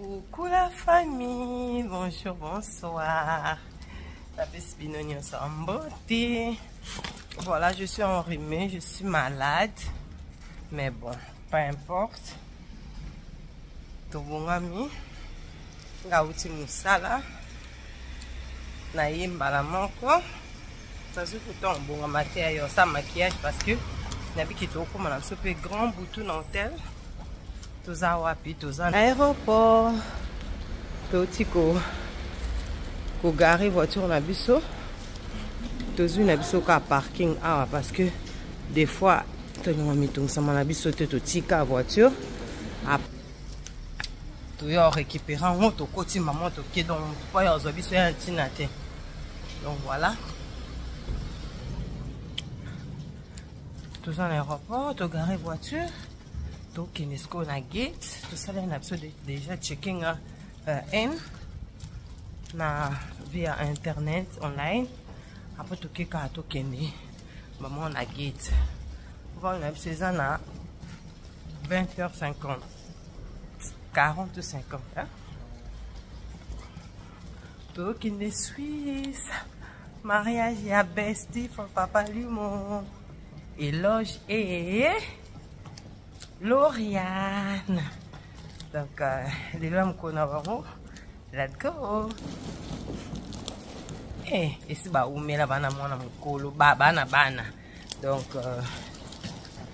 Coucou la famille, bonjour, bonsoir. La belle Binoni en beauté. Voilà, je suis enrhumée, je suis malade. Mais bon, peu importe. Tout bon ami. Gauti Moussala. Naïm Balamoko. Ça se fait un bon maquillage, ça maquillage parce que nabi qui toko mana sope grand bouton en tel. Toza wapi toza aéroport. Toti ko garer voiture na biso. Tozu na biso ka parking awa parce que des fois to ngami tonsama na biso te tika voiture. To yo récupérant moto koti maman to ke donc pas yo zo biso ya ntina te. Donc voilà. Tout ça à l'aéroport, tout garé voiture, tout Kinesco na gate, tout ça là on a déjà checking in via internet online. Après tout keka tout kene, maman na gate. Voilà on a besoin na 20h50, 40 ou 50. Hein? Tout kene Suisse, mariage ya bestie pour papa lui mon. Éloge et Lauriane. Donc, les lames qu'on a vraiment, let's go. Et si bah ou mais la bana mona mukolo bana. Donc,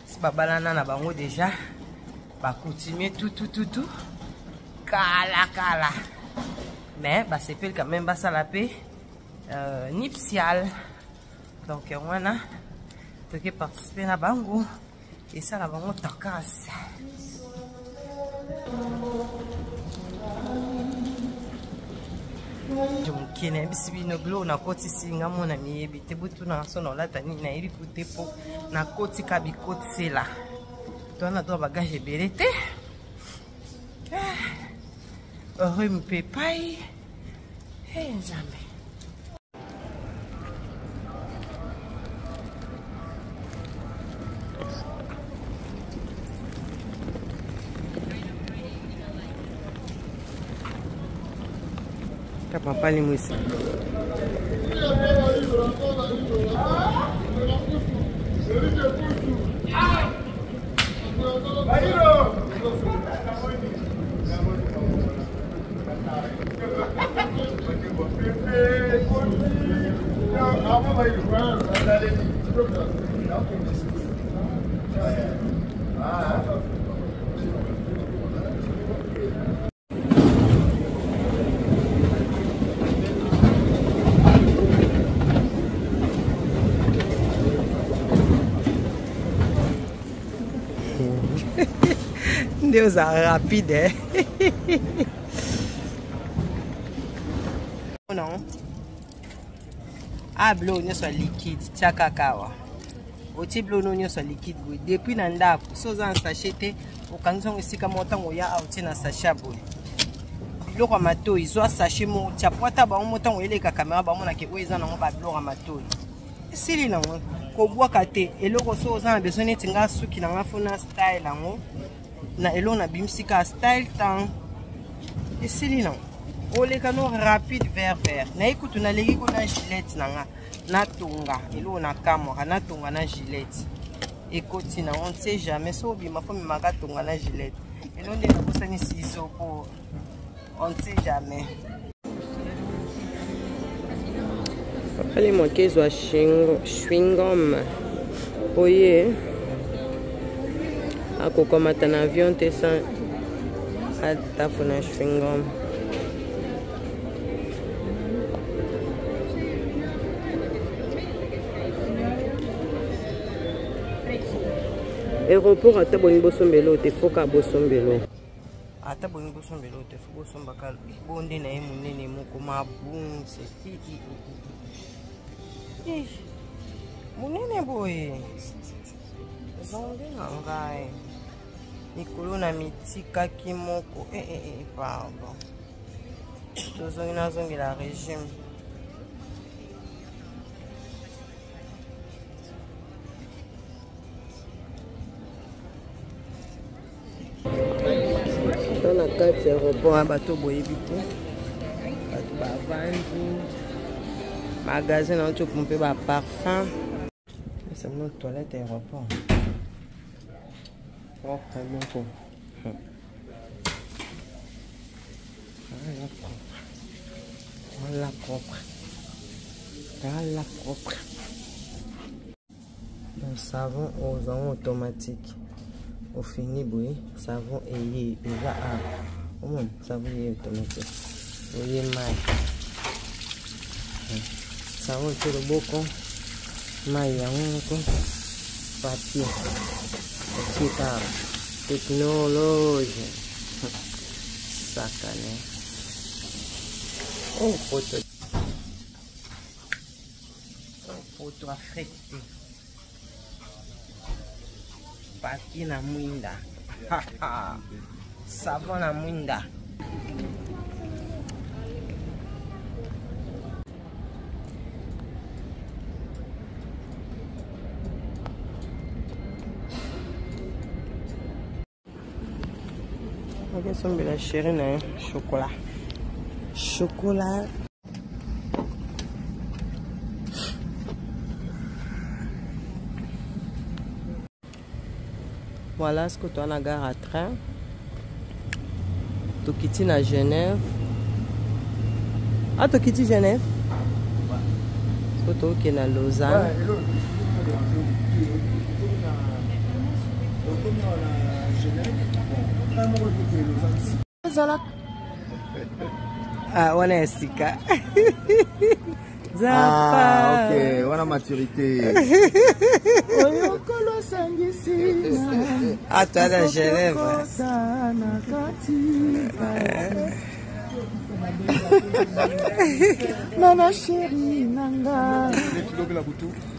si bah banana na bango déjà, bah continuer tout. Kala. Mais bah c'est fait quand même bah ça la paix niptial. Donc on a qui participer à bango et ça la bango takas. Je me kene bisibi no glo na koti singa mona miyebi te butu na so na lata ni na iri kutepo na koti kabi koti sela. To na do bagage berete. Heureux me pepai. Hey jamais. Papa ni mwisi. Deus rapide. Non. Ah bleu ne soit liquide, tia kakawa. Oti bleu no ne soit liquide boy. Depuis nanda so za sachete okanzo ngisika motango ya auti na sachet boy. Biloko mato izo sachet mo tia pota ba motango eleka kamera ba mona ke oeza na mo ba biloko mato. Esili na mo ko bwa kate eloko so za na besoin netinga suki na ngafuna style ngo. Na elo na bimsika style tan esili non oleka no rapide vert na ikutu na leki ko na gilet na tonga elo na kamera na tonga na gilet ekoti na on sait jamais so bima fo maka tonga na gilet elo nde na bosani ciseaux po on sait jamais. Allez moi kezo chewing gum oye ako komata na avion te sans atafuna chewing gum. Aéroport ata boni bosombelo te foka bosombelo. Ata boni bosombelo te foka bosomba kal bonde na ye munene moko mabun c'est munene boye. Zonde na ngai. Nikolo na mitika kimoko pardon. Tozongi na zongi la régime. na kati ya aéroport bato boyebi te bato bavandi magasin na oto pompe ba parfum c'est mon toilette aéroport propre moko voilà propre le savon aux savon automatique au fini boy savon et déjà au moins savon automatique oui mai savon sur le bocon mai yango papier technologie sakane oh photo affecté papier na mwinda savon na mwinda ok sombe la chérie na chocolat voilà ce que tu as la gare à train. Tu quittes à Genève. Ah, tu quittes Genève? Ouais. Ce que tu es à Lausanne. Ah, on est sika. Ah, ok, voilà maturité. Ah, toi, à Genève. Nana chérie, nanga.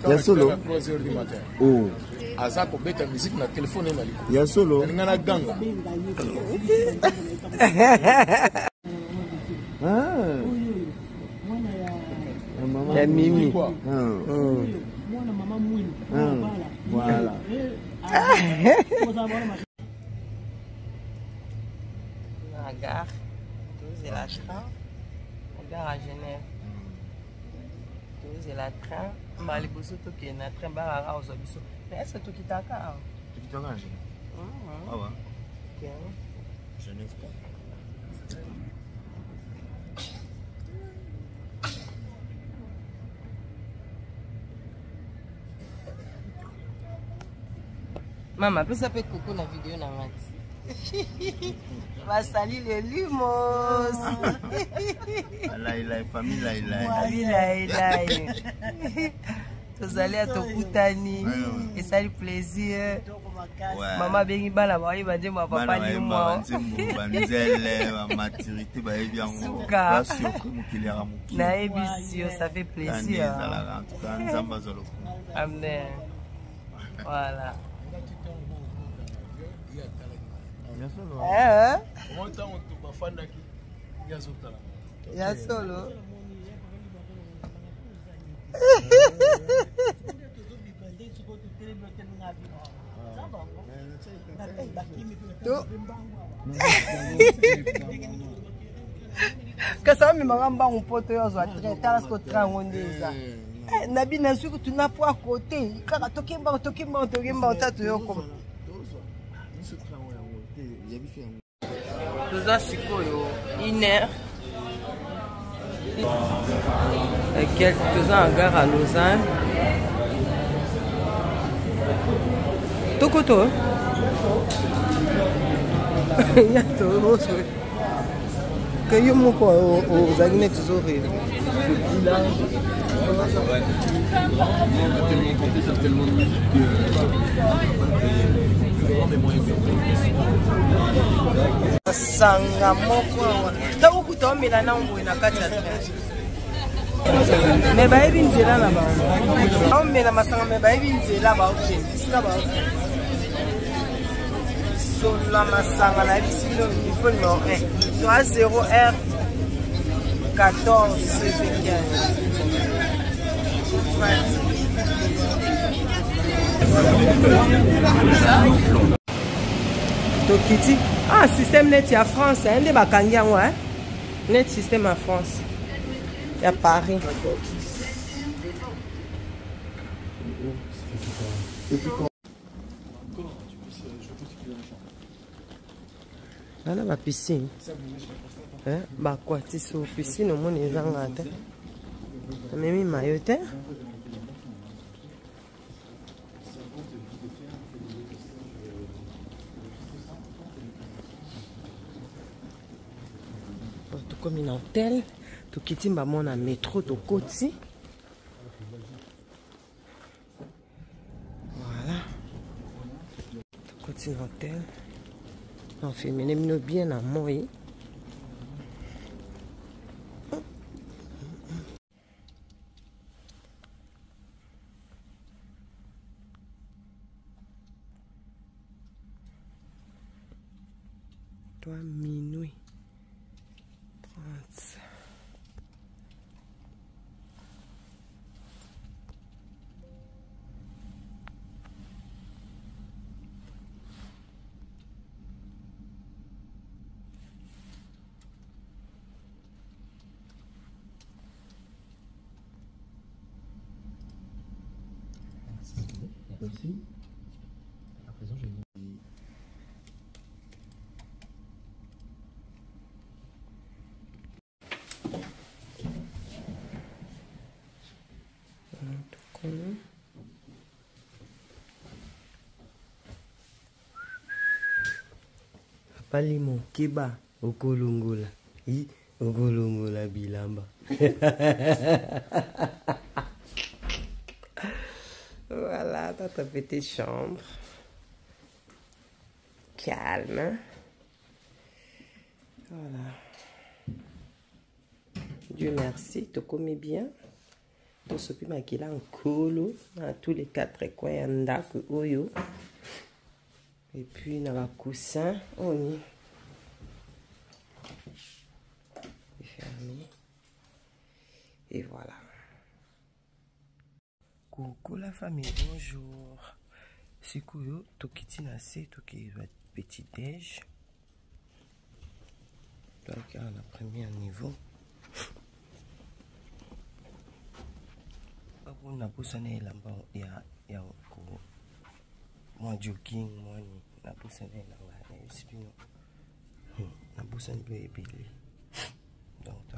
Il y a solo. 3h du matin. Oh. Aza ko beta musique na téléphone na liko. Il y a solo. Ngana ganga. Ah. La Mimi. Voilà. La gare, c'est la train. La gare à Genève. C'est la train. Mais les bosses qui est la train barara aux abisso. Mais est-ce que tu quittes à car? Tu quittes à car? Ah ouais. Ok. Genève pas. Maman, peut ça peut être coco la vidéo na mati. Va salir les limos. La famille la. Tous allés à ton koutani. Et ça lui plaisir. Maman bengi bala ba yi bande mo papa ni moi. La maturité ba bien on va sur comme qu'il y a mon. Na ebisio ça fait plaisir. En tout cas nzamba zolo. Amen. Voilà. Ya solo. Kasa mi magamba un poto yo zo atretala sko trangondeza. Nabi na suku tuna po à côté. Kaka tokimba tatu yo comme. Tout ça sikoyo 1 heure. Quelques ans en gare à Lausanne. Tokoto. Il y a tout ça. Que yo moko aux agnes toujours. Tellement de musique Sanga moko ta ukuta omela na ngwe na kati ya me bayebi nzela na ba omela masanga me bayebi nzela ba okendisika ba sola masanga na bisilo niveau numéro 1 soit 0R 14 Tokiti Ah, système net à France, hein, des bakangia, ouais. Net système à France. Il y a Paris. Là, la piscine. Hein? Bah quoi, tu sais, piscine, au moins, les gens attendent. Mais mi maillot, hein? Comme une hôtel, tu quittes mon métro, tu côté. Voilà. Tu côté un hôtel. On fait bien à moi. Toi, minuit 30. Merci. À présent, je vais vous... Palimo kiba okolongola i okolongola bilamba. Voilà, dans ta petite chambre. Calme. Voilà. Dieu merci, tu commis bien. Tu s'occupe de en colo, dans tous les 4 coins, oyo. Et puis, dans la coussin, on y est fermé. Et voilà. Coucou la famille, bonjour. C'est Kouyo, Tokiti Nase, Toki petit déj. Donc, on a premier niveau. On a poussé là-bas, il y a moi jogging, moi na poussé là-bas. Na poussé le donc,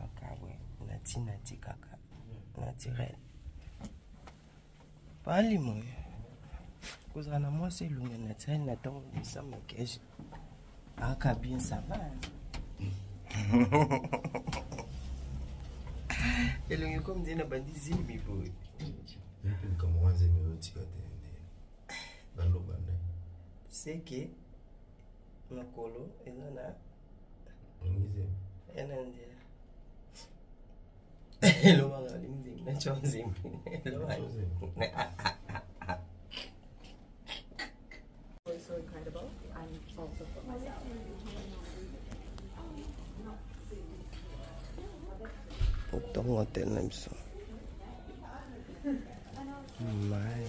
nati kaka, naturel. Pas les mots. Parce que moi, c'est le naturel, n'attend ça maquillage. Ah, bien, ça va. Et le comme dit, n'a pas dit zimbi, boy. C'est que ma colo est là. Et là, hello, mga lingding na chongzing. Hello, so incredible. I'm also for myself. Pourtant, on t'aime ça. My.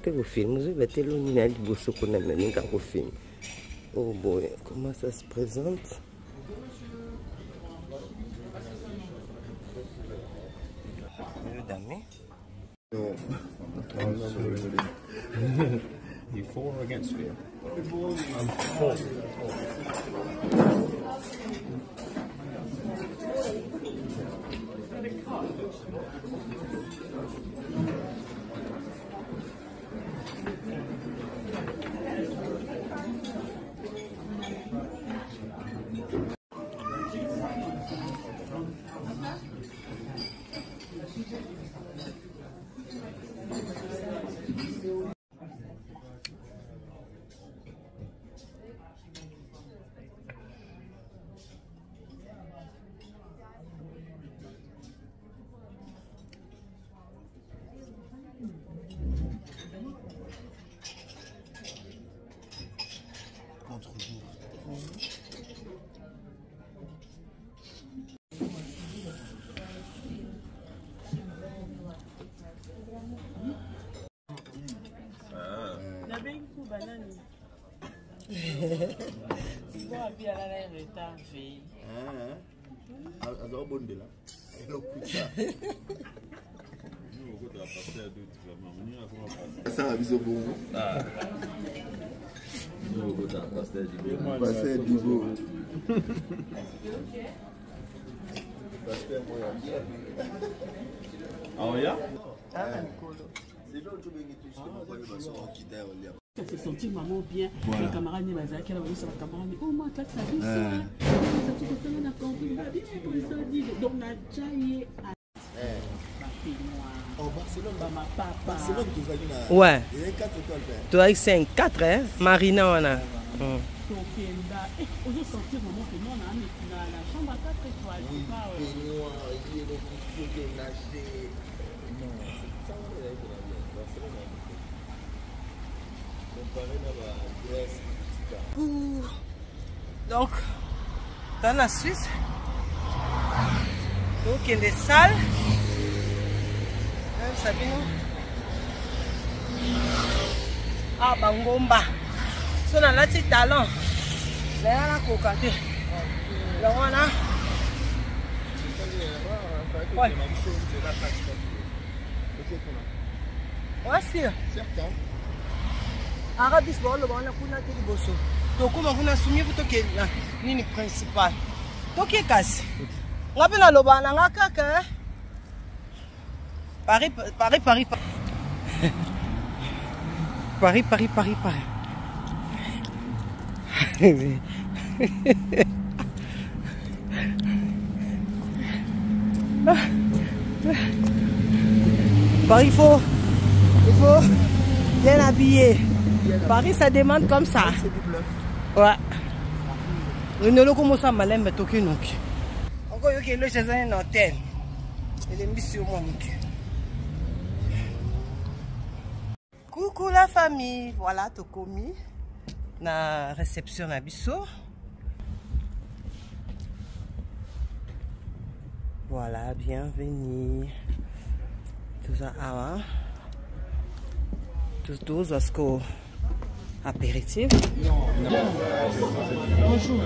Que film, vous avez été loin de bosso qu'on aime même quand film. Oh boy, comment ça se présente? You for or against fear? I'm for. Ça va bien bon. Pasteur Dibo. Ah oui? Ça s'est senti maman bien. Les camarades ne basaient qu'elle avait sur la camarade. Oh, moi, ça dit ça. Ça te fait un accompli. Donc, on a déjà eu à. Oh, Barcelone, ma papa. Barcelone, tu vas dire. Ouais. Il y a 4 toiles. Tu as 5, 4, hein? Marina, on a. Aujourd'hui, sortir maman, que nous, on a mis la chambre à 4 étoiles. Oui, peignoir, il y a le couteau de nager. Non, c'est ça, on est là. Barcelone, comparé à la Grèce. Donc, dans la Suisse, donc il y a des salles. Sabino. Ah, Bangomba. So, on a un petit talent. Là, on a un cocaté. Là, on a. Ouais. Ouais, c'est. Certain. Arabis, bon, le bon, on a un petit bosso. Donc, comment on a soumis pour toquer la ligne principale? Toquer casse. On a bien le bon, on a un caca. Paris. Paris, il faut bien habiller. Paris, ça demande comme ça. C'est du bluff. Ouais. Le nolo comme ça, malin, mais toqué donc. Encore, il y a le chez un hôtel. Il est mis sur mon cul. Coucou la famille, voilà tout commis. La réception à Bissau. Voilà, bienvenue. Tout ça, ah, tout ça, ce qu'on apéritif. Bonjour.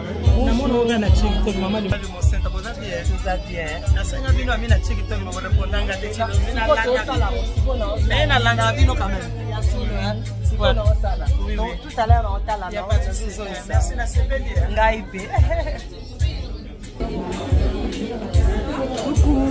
Tout à l'heure, on t'a la main. Merci, la CPD. Coucou.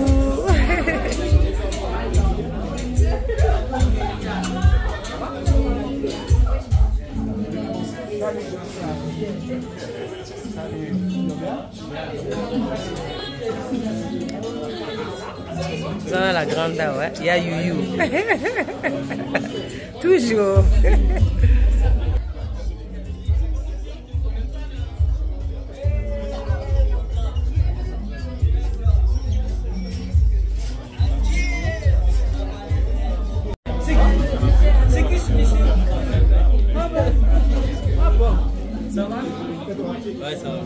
Ça, la grande dame, ouais. Il y a Youyou. Toujours. C'est qui celui-ci? Ah bon. Ça va? Ouais, ça va.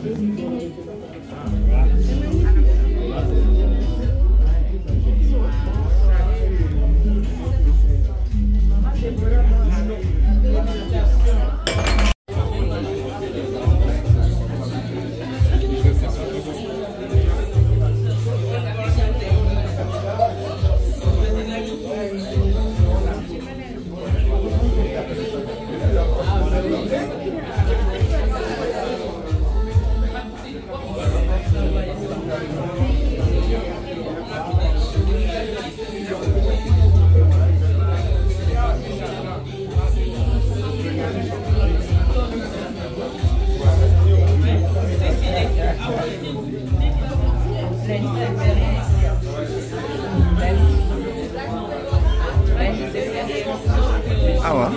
Ah ouais.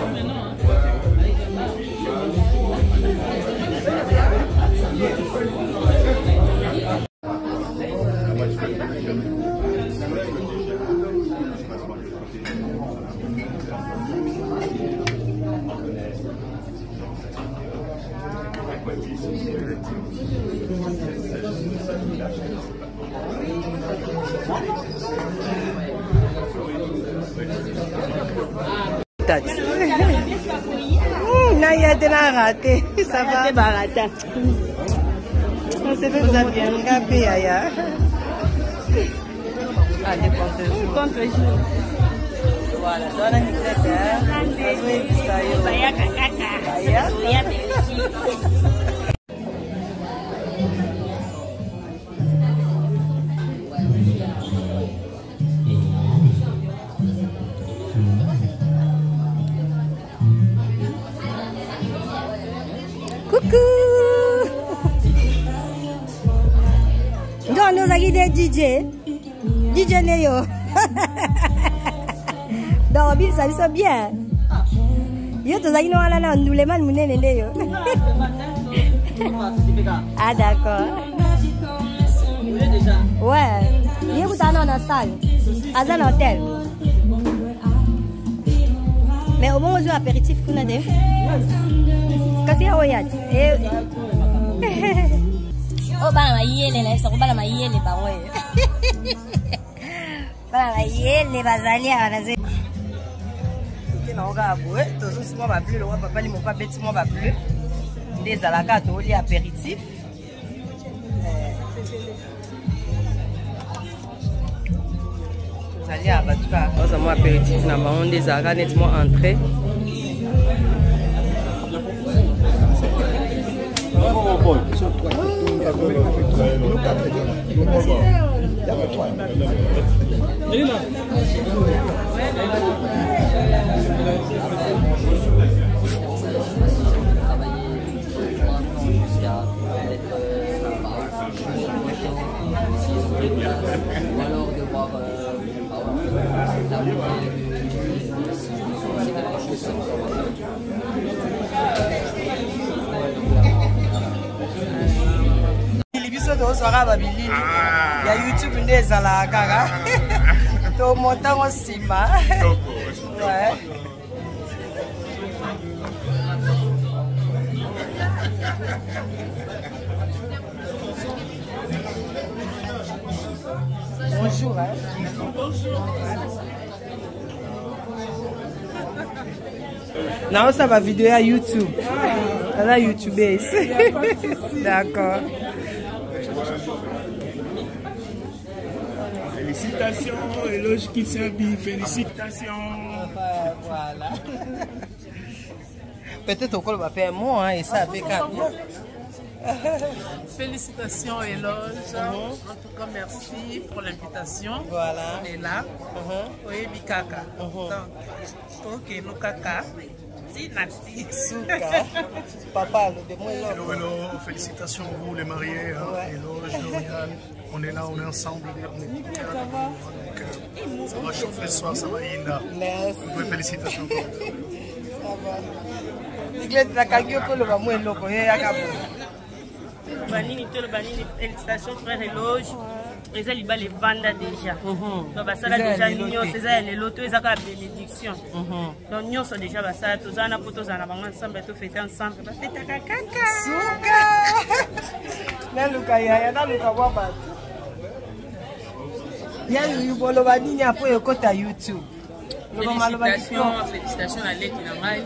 Naya raté, n'a raté. Ça va. Raté, bah raté. On s'est fait ça bien. Ngapé, Aya. Allez, contre-jour. Contre-jour. Voilà, donne un petit peu. Baya kakaka. Baya merci. Ndio ndo zagide DJ Leo. Donc bil ça va bien. Yo to zagino wala na nduleman munene ndeyo. Ah d'accord. Ouais. Yo kutana na salle. Azan hôtel. Mais au moment où apéritif kuna de. Kasi ya oyat. Oh bana mayele na isa bana mayele ba wewe. Bana mayele bazali anaze. Kina oga boe, tozo simo ba bleu, le papa li mo pas bête simo ba bleu. Des alaka to li apéritif. Zali abatuka, oza mo apéritif na ba on des alaka nettement entrée. Il y a YouTube des alaka. To monta en cima. Ouais. Bonjour. Bonjour. Non, ça va vidéo à YouTube. À la YouTubeuse. D'accord. Félicitations, éloge qui s'habille, félicitations. Voilà. Peut-être qu'on va faire un mot, hein, et ça avec un. Félicitations, éloge. En tout cas, merci pour l'invitation. Voilà. On est là. Oui, Bikaka. Donc, ok, nous kaka. Souka. Papa, le démon est là. Hello, hello, félicitations vous les mariés, hein. Ouais. Éloge, Lauriane, on est là, on est ensemble. Donc, ça va chauffer ce soir, ça va y aller. Merci. Félicitations. Ça va. L'église de la Kagio, le va le loco, Banini, tout le banini, félicitations, frère éloge. Les alibas les vendent déjà. Donc, ça là déjà, nous, c'est ça, les lotos, ils ont la bénédiction. Donc, nous sommes déjà, ça, tous en apôtres, tous en avant ensemble, tout fait ensemble. C'est ta caca. Souka. Là, Luka, il y a Luka Waba. Il y a eu le banini après le côté YouTube. Félicitations à l'équipe Namai.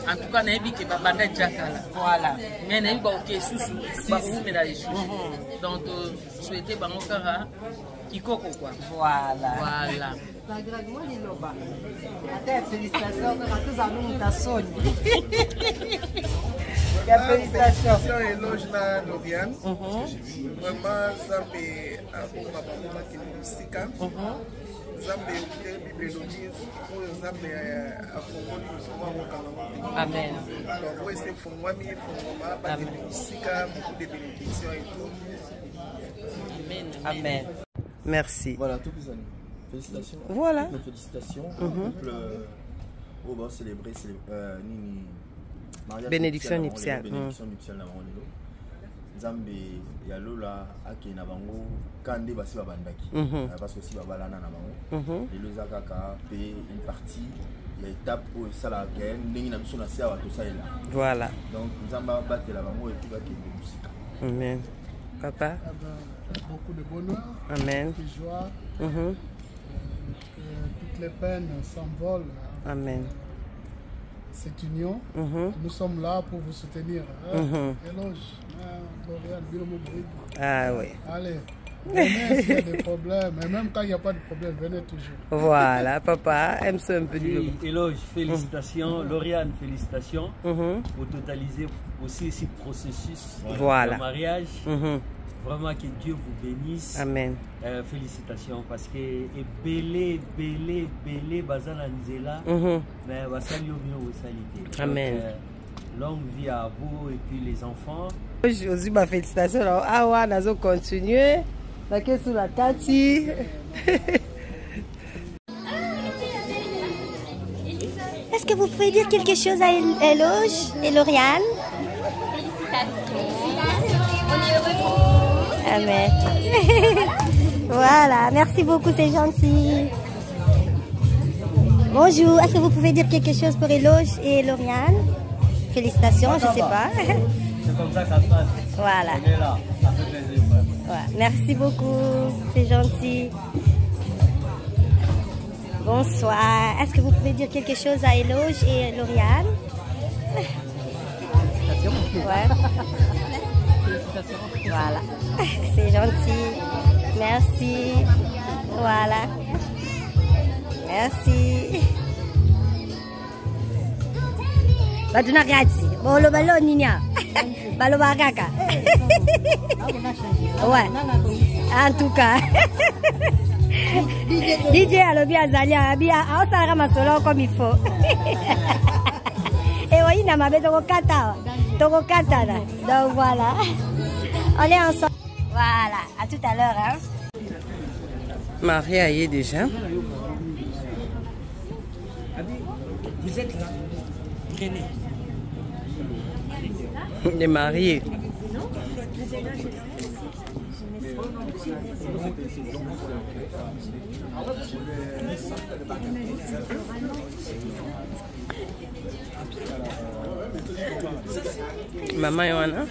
En tout cas, on a dit que Babanda Jakala. Voilà. Mais on a dit que sous donc, souhaiter Bangokara Kikoko quoi. Voilà. Voilà. Félicitations à tous à nous, ta Sonia. Félicitations. Éloge na Lauriane. Vraiment, ça fait un bon Amen. Amen. Merci. Voilà, tous les amis. Félicitations. Voilà. Félicitations. Couple, on va célébrer bénédiction nuptiale. Bénédiction nuptiale na Ronelo. Nzambe ya lola ake na bango kande basi babandaki parce que si babalana na bango lelo eza kaka pe une partie ya étape oyo esala ke ndenge na biso na se awa tosalela. Voilà. Donc nzambe abatela bango epi bakende mosika. Amen. Papa. Beaucoup de bonheur. Amen. De joie. Que toutes les peines s'envolent. Amen. cette union. Nous sommes là pour vous soutenir. Éloge. Ah oui. Allez. Venez s'il y a des problèmes. Et même quand il n'y a pas de problème, venez toujours. Voilà, papa aime ça un peu du Éloge, félicitations. Lauriane, félicitations. Pour totaliser aussi ce processus de mariage. Vraiment que Dieu vous bénisse. Amen. Félicitations parce que belé bazana nzela mais basali obino osalite. Amen. Longue vie à vous et puis les enfants. Aussi ma félicitation. Ah ouais, nous allons continuer. La question la Tati. Est-ce que vous pouvez dire quelque chose à Éloge et Lauriane? Amen. Voilà, merci beaucoup, c'est gentil. Bonjour, est-ce que vous pouvez dire quelque chose pour Éloge et Lauriane? Félicitations, je ne sais pas. C'est comme ça que ça se passe. Voilà. On est là, ça fait plaisir. Voilà. Merci beaucoup, c'est gentil. Bonsoir. Est-ce que vous pouvez dire quelque chose à Éloge et Lauriane? Ouais. Voilà. C'est gentil. Merci. Voilà. Merci. Baduna grazie. Bolo balo ninya. Balo bakaka. Ouais. En tout cas. DJ alobi azalia abia aosala masolo comme il faut. Et oui, na mabe toko kata. Donc voilà. On est ensemble. Voilà, à tout à l'heure. Hein. Maria y est déjà. Vous êtes là. Prenez. Les mariés. Maman Yoana,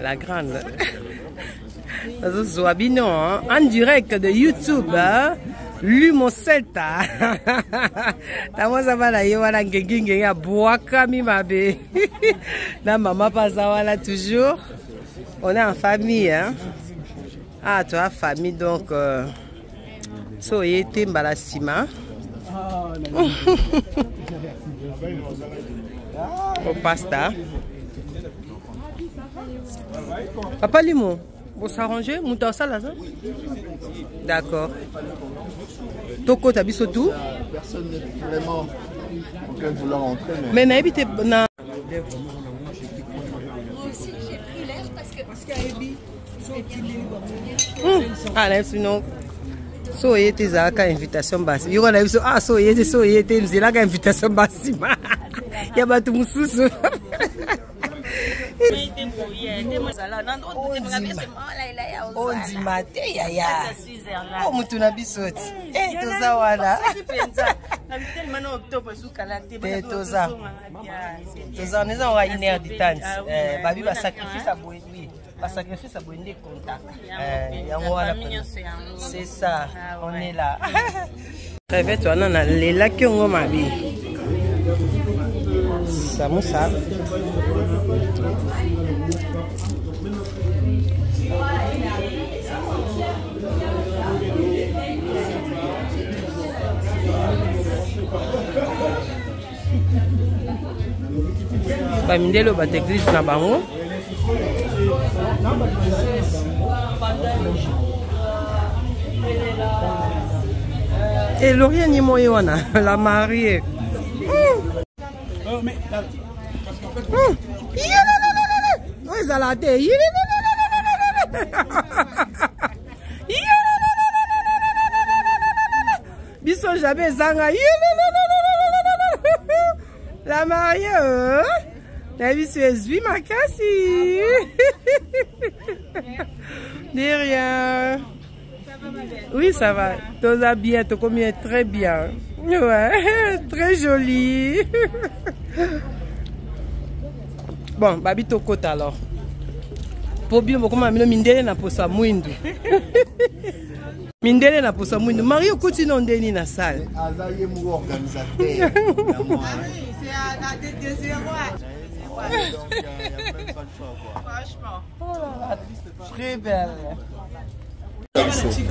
la grande. Zoabino, en direct de YouTube, Lumo Celta. Tamozabala Yoana Ngengenge ya Boaka Mimabe. La maman Pazawala toujours. On est en famille, hein. Ah, tu as famille donc. So yete Mbalasima. Au pasta. Papa Limo, vous s'arrangez? Mouta ça d'accord. Toko tabiso tout. Personne n'est vraiment auquel vouloir entrer. Mais n'habite na. Moi aussi j'ai pris l'air parce qu'il y a Ebi. Ah là sinon. So yete zaka invitation basi. Yoko na biso ah so yete nzela ka invitation basi. Ya batu mususu. On dit maté yaya. Oh mutuna bisoti. Eh toza wana. Toza. Toza neza wa 1 heure de temps. Babi ba sacrifice à boye. Ba sacrifice à boye ndé contact. Yango wana. C'est ça. On est là. Rêve toi na lela ki ngo mabi. Samosa. Bamindelo bat église na bango. Et Lauriane Moyona, la mariée. Biso jamais zanga. La mariée. La vie c'est ma cassie. De rien. Oui, ça va. Tout ça bien, tout comme très bien. Ouais, très joli. Bon, babi to kota alors. Pour bien, comment on a mis le mindé na posa mouindou. Mindele na posa mwindu. Mario kuti no ndeni na salle. Azaye mu organisateur. C'est à des zéros. Franchement. Très belle.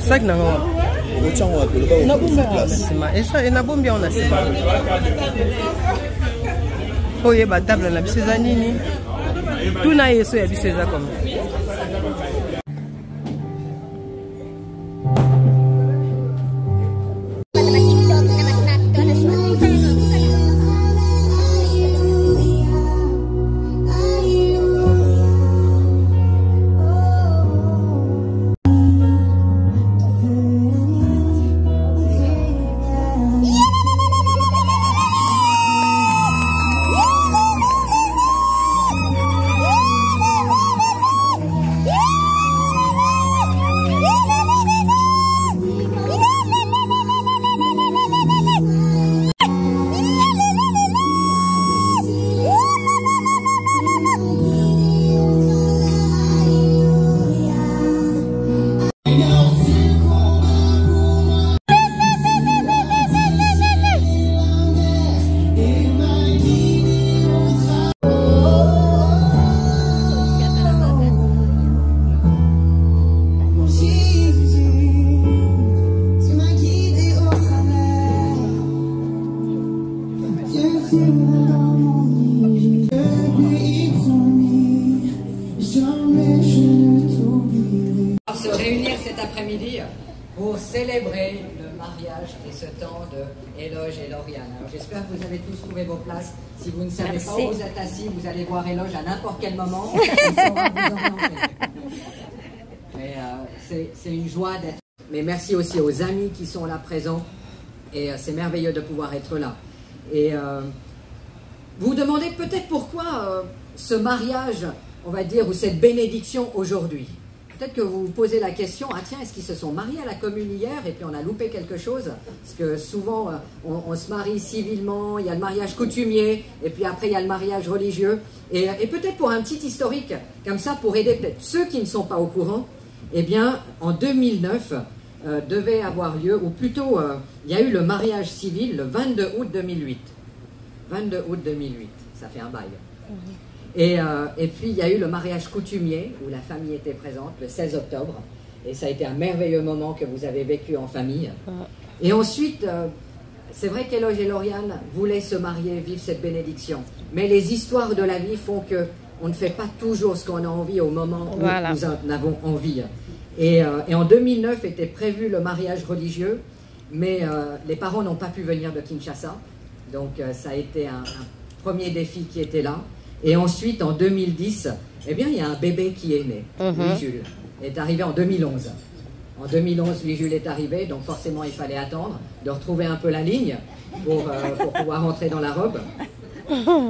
Ça que n'avons. Et na bombi on a ça. Oh yeba table na biseza nini. Tout na yeso ya biseza comme. Se réunir cet après-midi pour célébrer le mariage et ce temps de Éloge et Lauriane. Alors j'espère que vous avez tous trouvé vos places. Si vous ne savez pas où vous êtes assis, vous allez voir Éloge à n'importe quel moment. Il saura vous orienter. Mais c'est une joie d'être. Mais merci aussi aux amis qui sont là présents. Et c'est merveilleux de pouvoir être là. Et vous vous demandez peut-être pourquoi ce mariage, on va dire, ou cette bénédiction aujourd'hui. Peut-être que vous vous posez la question, ah tiens, est-ce qu'ils se sont mariés à la commune hier et puis on a loupé quelque chose? Parce que souvent, on se marie civilement, il y a le mariage coutumier, et puis après, il y a le mariage religieux. Et peut-être pour un petit historique, comme ça, pour aider peut-être ceux qui ne sont pas au courant, eh bien, en 2009, devait avoir lieu, ou plutôt, il y a eu le mariage civil le 22 août 2008. 22 août 2008, ça fait un bail. Et puis, il y a eu le mariage coutumier, où la famille était présente, le 16 octobre. Et ça a été un merveilleux moment que vous avez vécu en famille. Et ensuite, c'est vrai qu'Éloge et Lauriane voulaient se marier, vivre cette bénédiction. Mais les histoires de la vie font qu'on ne fait pas toujours ce qu'on a envie au moment où nous en avons envie. Et en 2009 était prévu le mariage religieux, mais les parents n'ont pas pu venir de Kinshasa. Donc, ça a été un premier défi qui était là. Et ensuite, en 2010, eh bien, il y a un bébé qui est né, Louis-Jules. Il est arrivé en 2011. En 2011, Louis-Jules est arrivé, donc forcément, il fallait attendre de retrouver un peu la ligne pour pouvoir rentrer dans la robe.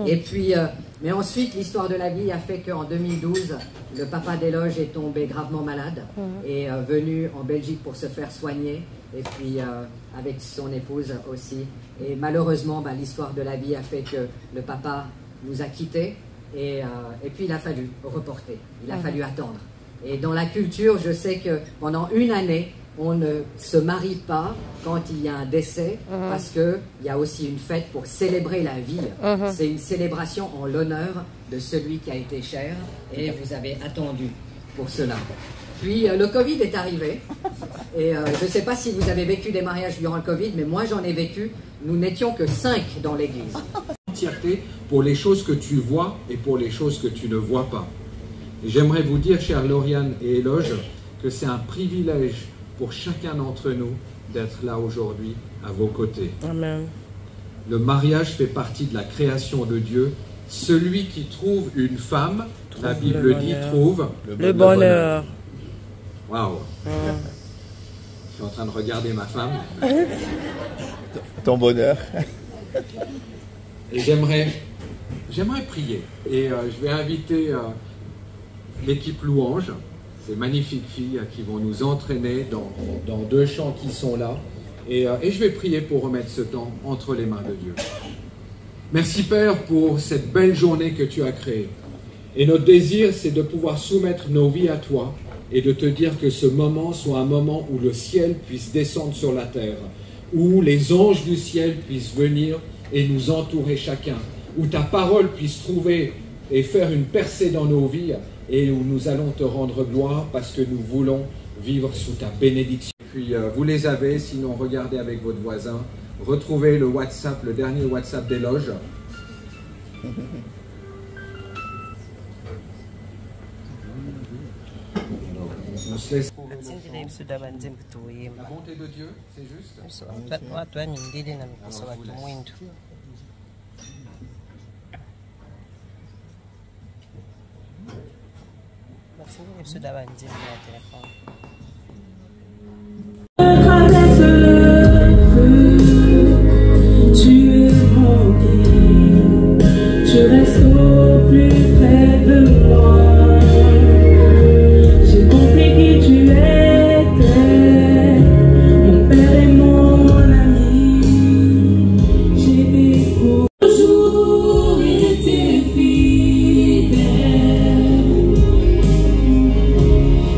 Et puis, mais ensuite, l'histoire de la vie a fait qu'en 2012, le papa d'Éloge est tombé gravement malade et venu en Belgique pour se faire soigner. Et puis, avec son épouse aussi. Et malheureusement, l'histoire de la vie a fait que le papa nous a quittés et puis il a fallu reporter, il a fallu attendre. Et dans la culture, je sais que pendant une année, on ne se marie pas quand il y a un décès parce qu'il y a aussi une fête pour célébrer la vie. C'est une célébration en l'honneur de celui qui a été cher et vous avez attendu pour cela. Puis le Covid est arrivé et je ne sais pas si vous avez vécu des mariages durant le Covid, mais moi j'en ai vécu. Nous n'étions que 5 dans l'église. Pour les choses que tu vois et pour les choses que tu ne vois pas. J'aimerais vous dire, chers Lauriane et Éloge, que c'est un privilège pour chacun d'entre nous d'être là aujourd'hui à vos côtés. Amen. Le mariage fait partie de la création de Dieu. Celui qui trouve une femme, la Bible dit, trouve le bonheur. Waouh. Je suis en train de regarder ma femme. Ton bonheur. Et j'aimerais prier. Et je vais inviter l'équipe Louange, ces magnifiques filles qui vont nous entraîner dans 2 chants qui sont là. Et je vais prier pour remettre ce temps entre les mains de Dieu. Merci Père pour cette belle journée que tu as créée. Et notre désir, c'est de pouvoir soumettre nos vies à toi et de te dire que ce moment soit un moment où le ciel puisse descendre sur la terre, où les anges du ciel puissent venir et nous entourer chacun, où ta parole puisse trouver et faire une percée dans nos vies et où nous allons te rendre gloire parce que nous voulons vivre sous ta bénédiction. Puis vous les avez, sinon regardez avec votre voisin, retrouvez le WhatsApp, le dernier WhatsApp d'éloge. On se laisse. La bonté de Dieu, c'est juste. Tu es mon guide, tu restes au plus près de moi. J'ai compris qui tu étais, mon père et mon ami. J'ai toujours été fidèle.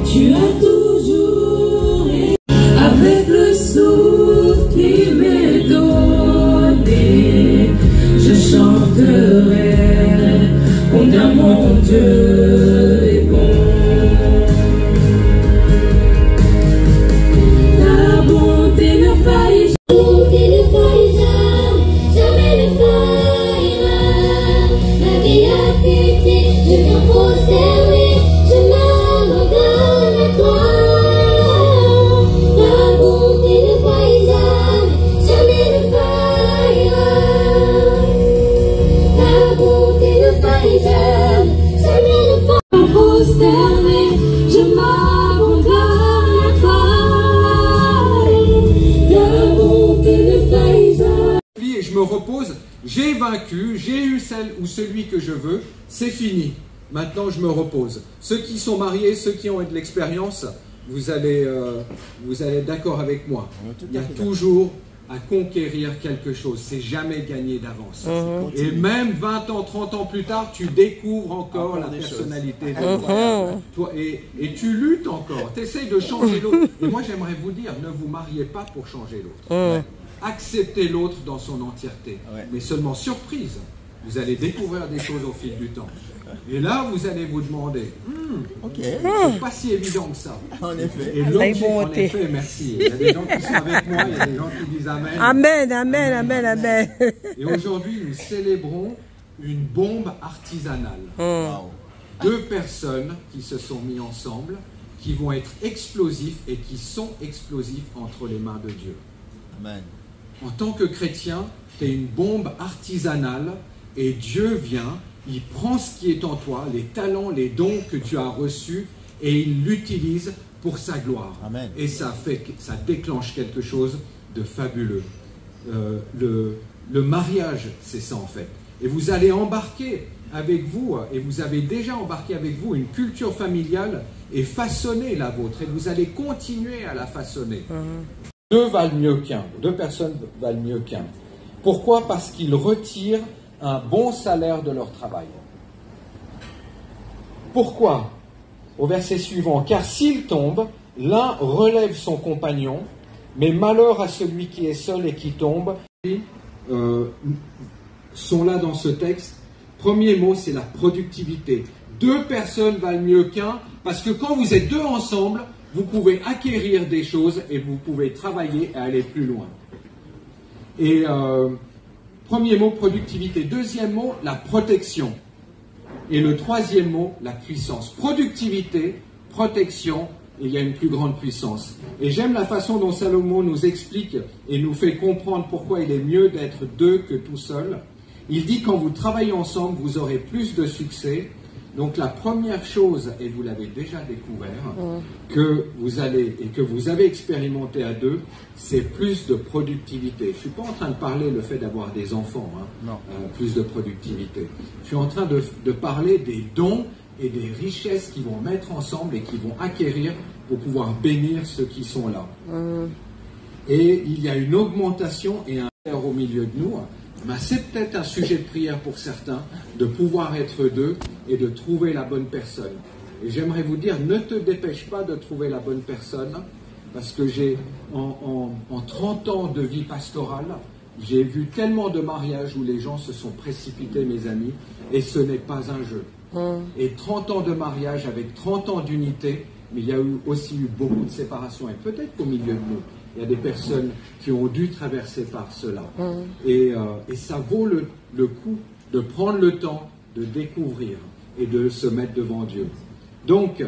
Tu as toujours été avec le souffle qui m'est donné. Je chanterai combien mon Dieu est bon. Ta bonté ne faillit jamais ne faillira. Ma vie a été, je viens prosterner, je m'abandonne à toi. Ta bonté ne faillit jamais ne faillira. Ta bonté ne faillit jamais ne faillira. Prosterner, je m'abandonne à toi. Ta bonté ne faillit jamais. Et je me repose, j'ai vaincu, j'ai eu celle ou celui que je veux, c'est fini. Maintenant, je me repose. Ceux qui sont mariés, ceux qui ont de l'expérience, vous allez être d'accord avec moi. Il y a toujours à conquérir quelque chose. C'est jamais gagné d'avance. Et même 20 ans, 30 ans plus tard, tu découvres encore la personnalité de toi. Et tu luttes encore. Tu essayes de changer l'autre. Et moi, j'aimerais vous dire, ne vous mariez pas pour changer l'autre. Acceptez l'autre dans son entièreté. Mais seulement surprise, vous allez découvrir des choses au fil du temps. Et là, vous allez vous demander, c'est pas si évident que ça. En effet. Et l'objet, en effet, merci. Il y a des gens qui sont avec moi, il y a des gens qui disent Amen. Amen, amen, amen, amen. Et aujourd'hui, nous célébrons une bombe artisanale. 2 personnes qui se sont mises ensemble, qui vont être explosifs et qui sont explosifs entre les mains de Dieu. Amen. En tant que chrétien, tu es une bombe artisanale et Dieu vient, il prend ce qui est en toi, les talents, les dons que tu as reçus et il l'utilise pour sa gloire. Amen. Et ça déclenche quelque chose de fabuleux. Le mariage, c'est ça en fait. Et vous allez embarquer avec vous, et vous avez déjà embarqué avec vous une culture familiale et façonner la vôtre. Et vous allez continuer à la façonner. 2 valent mieux qu'un. 2 personnes valent mieux qu'un. Pourquoi? Parce qu'ils retirent un bon salaire de leur travail. Pourquoi? Au verset suivant. Car s'ils tombent, l'un relève son compagnon, mais malheur à celui qui est seul et qui tombe. Sont là dans ce texte. Premier mot, c'est la productivité. 2 personnes valent mieux qu'un, parce que quand vous êtes 2 ensemble, vous pouvez acquérir des choses et vous pouvez travailler et aller plus loin. Et premier mot, productivité. Deuxième mot, la protection. Et le troisième mot, la puissance. Productivité, protection, et il y a une plus grande puissance. Et j'aime la façon dont Salomon nous explique et nous fait comprendre pourquoi il est mieux d'être 2 que tout seul. Il dit quand vous travaillez ensemble, vous aurez plus de succès. Donc la première chose, et vous l'avez déjà découvert, que vous avez expérimenté à 2, c'est plus de productivité. Je ne suis pas en train de parler le fait d'avoir des enfants, plus de productivité. Je suis en train de parler des dons et des richesses qu'ils vont mettre ensemble et qu'ils vont acquérir pour pouvoir bénir ceux qui sont là. Et il y a une augmentation et un au milieu de nous. Ben, c'est peut-être un sujet de prière pour certains, de pouvoir être 2 et de trouver la bonne personne. Et j'aimerais vous dire, ne te dépêche pas de trouver la bonne personne, parce que j'ai, en 30 ans de vie pastorale, j'ai vu tellement de mariages où les gens se sont précipités, mes amis, et ce n'est pas un jeu. Et 30 ans de mariage avec 30 ans d'unité, mais il y a aussi eu beaucoup de séparations. Et peut-être qu'au milieu de nous, il y a des personnes qui ont dû traverser par cela. Et ça vaut le coup de prendre le temps de découvrir et de se mettre devant Dieu. Donc,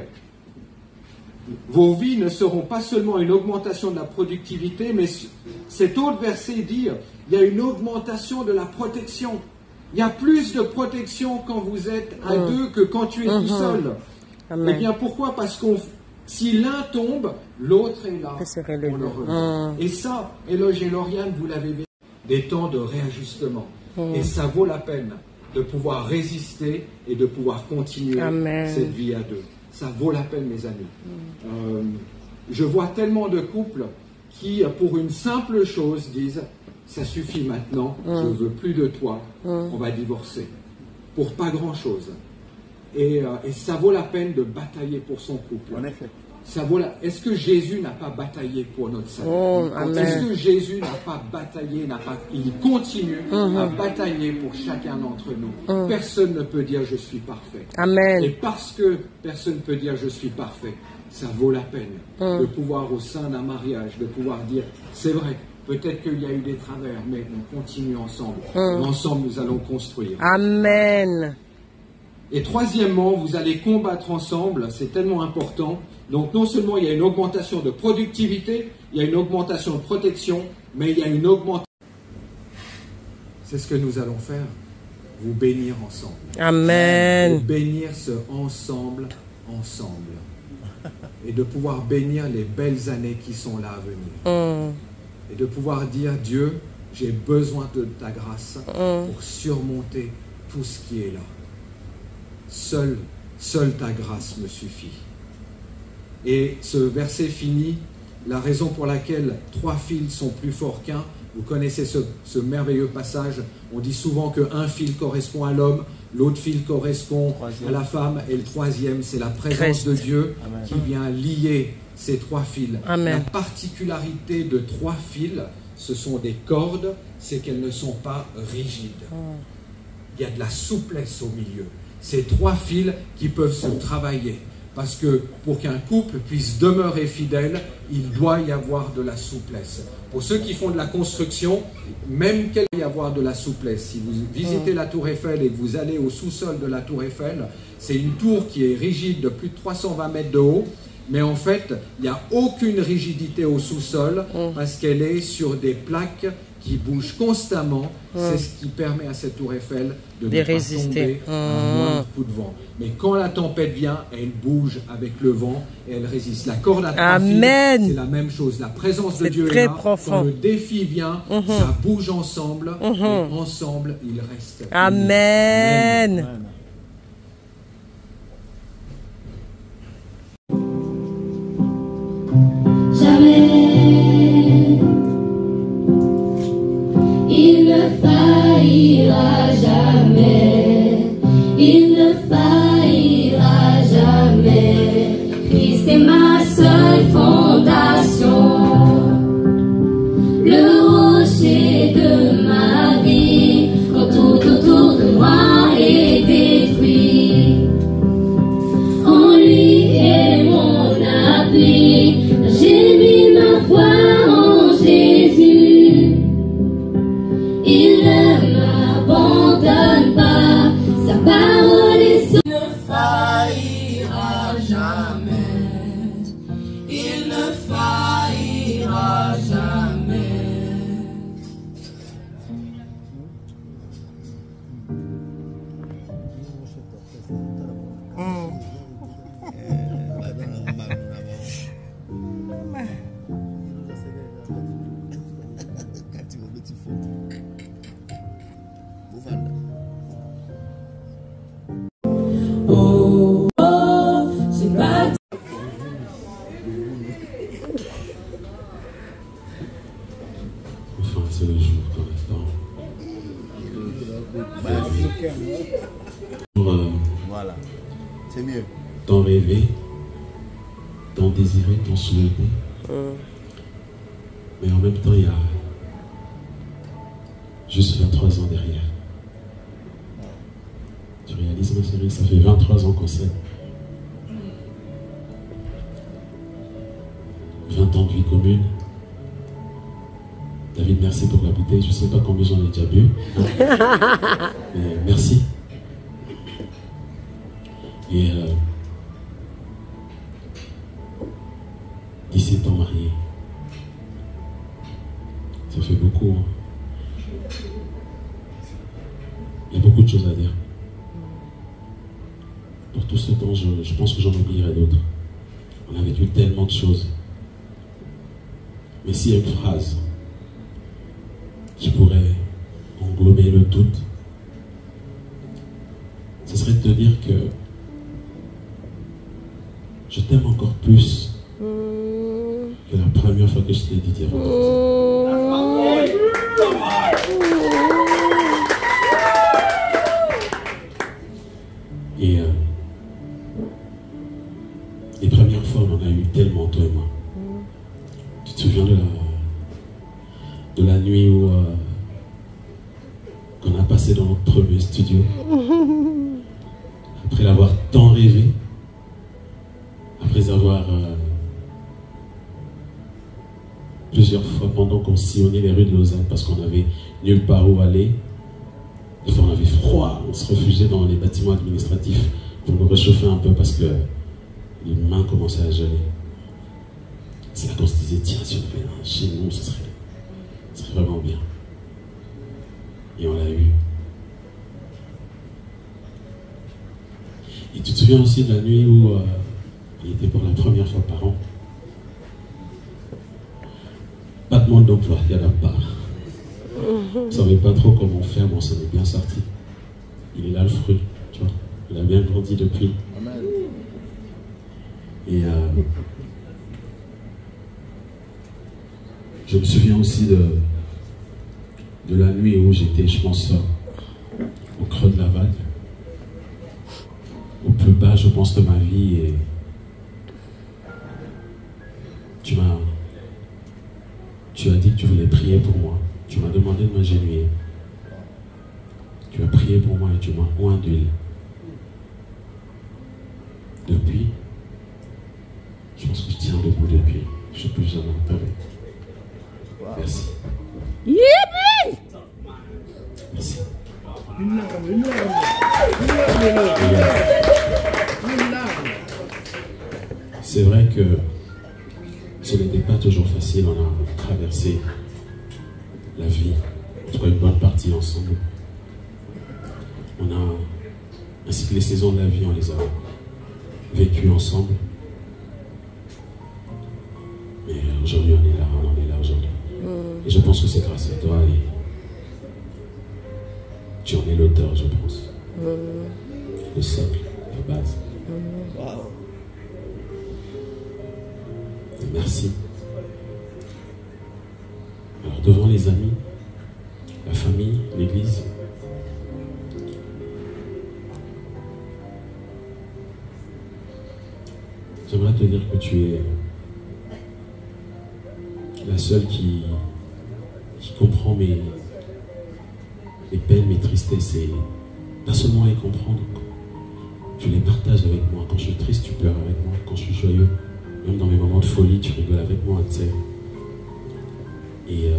vos vies ne seront pas seulement une augmentation de la productivité, mais cet autre verset dit, il y a une augmentation de la protection. Il y a plus de protection quand vous êtes à deux que quand tu es tout seul. Amen. Eh bien, pourquoi? Parce que si l'un tombe, l'autre est là pour le relever. Et ça, Eloge et Lauriane, vous l'avez vu, des temps de réajustement. Et ça vaut la peine de pouvoir résister et de pouvoir continuer cette vie à deux. Ça vaut la peine, mes amis. Je vois tellement de couples qui, pour une simple chose, disent « ça suffit maintenant, je ne veux plus de toi, on va divorcer ». Pour pas grand-chose. Et ça vaut la peine de batailler pour son couple. En effet. Est-ce que Jésus n'a pas bataillé pour notre salut? Est-ce que Jésus n'a pas bataillé, il continue à batailler pour chacun d'entre nous? Personne ne peut dire je suis parfait. Amen. Et parce que personne ne peut dire je suis parfait, ça vaut la peine de pouvoir au sein d'un mariage, de pouvoir dire c'est vrai, peut-être qu'il y a eu des travers, mais on continue ensemble. Ensemble, nous allons construire. Amen. Et troisièmement, vous allez combattre ensemble, c'est tellement important. Donc non seulement il y a une augmentation de productivité, il y a une augmentation de protection, mais il y a une augmentation. C'est ce que nous allons faire, vous bénir ensemble. Amen. Vous bénir ce ensemble. Et de pouvoir bénir les belles années qui sont là à venir. Et de pouvoir dire, Dieu, j'ai besoin de ta grâce pour surmonter tout ce qui est là. Seule ta grâce me suffit. Et ce verset finit, la raison pour laquelle 3 fils sont plus forts qu'un. Vous connaissez ce merveilleux passage. On dit souvent qu'un fil correspond à l'homme, l'autre fil correspond à la femme, et le troisième, c'est la présence de Dieu qui vient lier ces 3 fils. La particularité de 3 fils, ce sont des cordes, c'est qu'elles ne sont pas rigides. Il y a de la souplesse au milieu. Ces 3 fils qui peuvent se travailler. Parce que pour qu'un couple puisse demeurer fidèle, il doit y avoir de la souplesse. Pour ceux qui font de la construction, même qu'il y avoir de la souplesse. Si vous visitez la Tour Eiffel et que vous allez au sous-sol de la Tour Eiffel, c'est une tour qui est rigide de plus de 320 mètres de haut. Mais en fait, il n'y a aucune rigidité au sous-sol parce qu'elle est sur des plaques qui bougent constamment. C'est ce qui permet à cette tour Eiffel de ne pas tomber à un moindre coup de vent. Mais quand la tempête vient, elle bouge avec le vent et elle résiste. La corde à 3 fils, c'est la même chose. La présence de Dieu est là. Quand le défi vient, ça bouge ensemble et ensemble, il reste. Amen. Jamais il ne faillira jamais, il ne faillira jamais. Christ est ma seule fondation, le rocher de ma vie, quand tout autour de moi est détruit. En lui est mon appui. J'ai mis ma foi en Jésus, il ne m'abandonne pas, sa parole est sûre. Il ne faillira jamais, il ne faillira jamais. Enfin, c'est le jour de la Voilà, c'est mieux. tant rêvé, tant désiré, tant souhaité. Mais en même temps, il y a juste 23 ans derrière. Tu réalises, ma chérie, ça fait 23 ans qu'on s'aime. 20 ans de vie commune. David, merci pour la bouteille. Je ne sais pas combien j'en ai déjà bu. Mais merci. Et 17 ans mariés. Ça fait beaucoup. Hein. Il y a beaucoup de choses à dire. Pour tout ce temps, je pense que j'en oublierai d'autres. On a vécu tellement de choses. Mais s'il y a une phrase qui pourrait englober le tout, ce serait de te dire que je t'aime encore plus que la première fois que je t'ai dit d'y Et les premières fois, on en a eu tellement, toi et moi. Tu te souviens de la nuit où qu'on a passé dans notre premier studio, après l'avoir tant rêvé, après avoir plusieurs fois pendant qu'on sillonnait les rues de Lausanne parce qu'on avait nulle part où aller, enfin, on avait froid, on se réfugiait dans les bâtiments administratifs pour nous réchauffer un peu parce que les mains commençaient à geler. C'est là qu'on se disait, tiens, si on avait un chez nous, ce serait vraiment bien. Et on l'a eu. Et tu te souviens aussi de la nuit où il était pour la première fois par an. Pas de manque d'emploi, il n'y en a pas. On ne savait pas trop comment faire, mais on s'en est bien sorti. Il est là le fruit, tu vois. Il a bien grandi depuis. Et je me souviens aussi de la nuit où j'étais, je pense, au creux de la vague, au plus bas, je pense, de ma vie. Et tu as dit que tu voulais prier pour moi. Tu m'as demandé de m'agenouiller. Tu as prié pour moi et tu m'as oint d'huile. Depuis, je pense que je tiens debout depuis. Je ne suis plus jamais tombé. Merci. Merci. C'est vrai que ce n'était pas toujours facile. On a traversé la vie, en tout cas une bonne partie ensemble. On a, ainsi que les saisons de la vie, on les a vécues ensemble. Mais aujourd'hui, on est là aujourd'hui. Et je pense que c'est grâce à toi et tu en es l'auteur, je pense. Le socle, la base. Et merci. Alors devant les amis, la famille, l'église, j'aimerais te dire que tu es la seule qui comprend mes peines, mes tristesses, et pas seulement les comprendre, tu les partages avec moi. Quand je suis triste, tu pleures avec moi. Quand je suis joyeux, même dans mes moments de folie, tu rigoles avec moi, tu sais. Et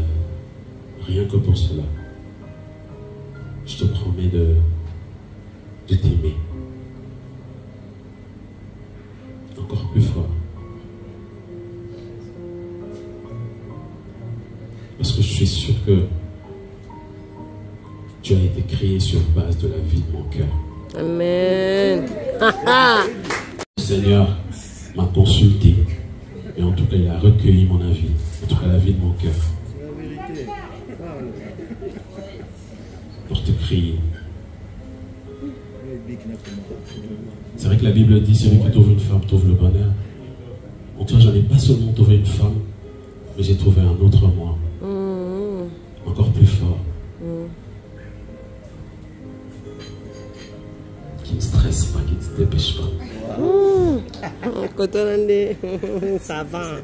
rien que pour cela, je te promets de t'aimer encore plus fort. Parce que je suis sûr que tu as été créé sur base de la vie de mon cœur. Amen. Le Seigneur m'a consulté, et en tout cas il a recueilli mon avis, en tout cas la vie de mon cœur, pour te crier. C'est vrai que la Bible dit, celui qui trouve une femme trouve le bonheur. En toi, j'en ai pas seulement trouvé une femme, mais j'ai trouvé un autre moi, encore plus fort. qui ne stresse pas, qui ne se dépêche pas. Ça va.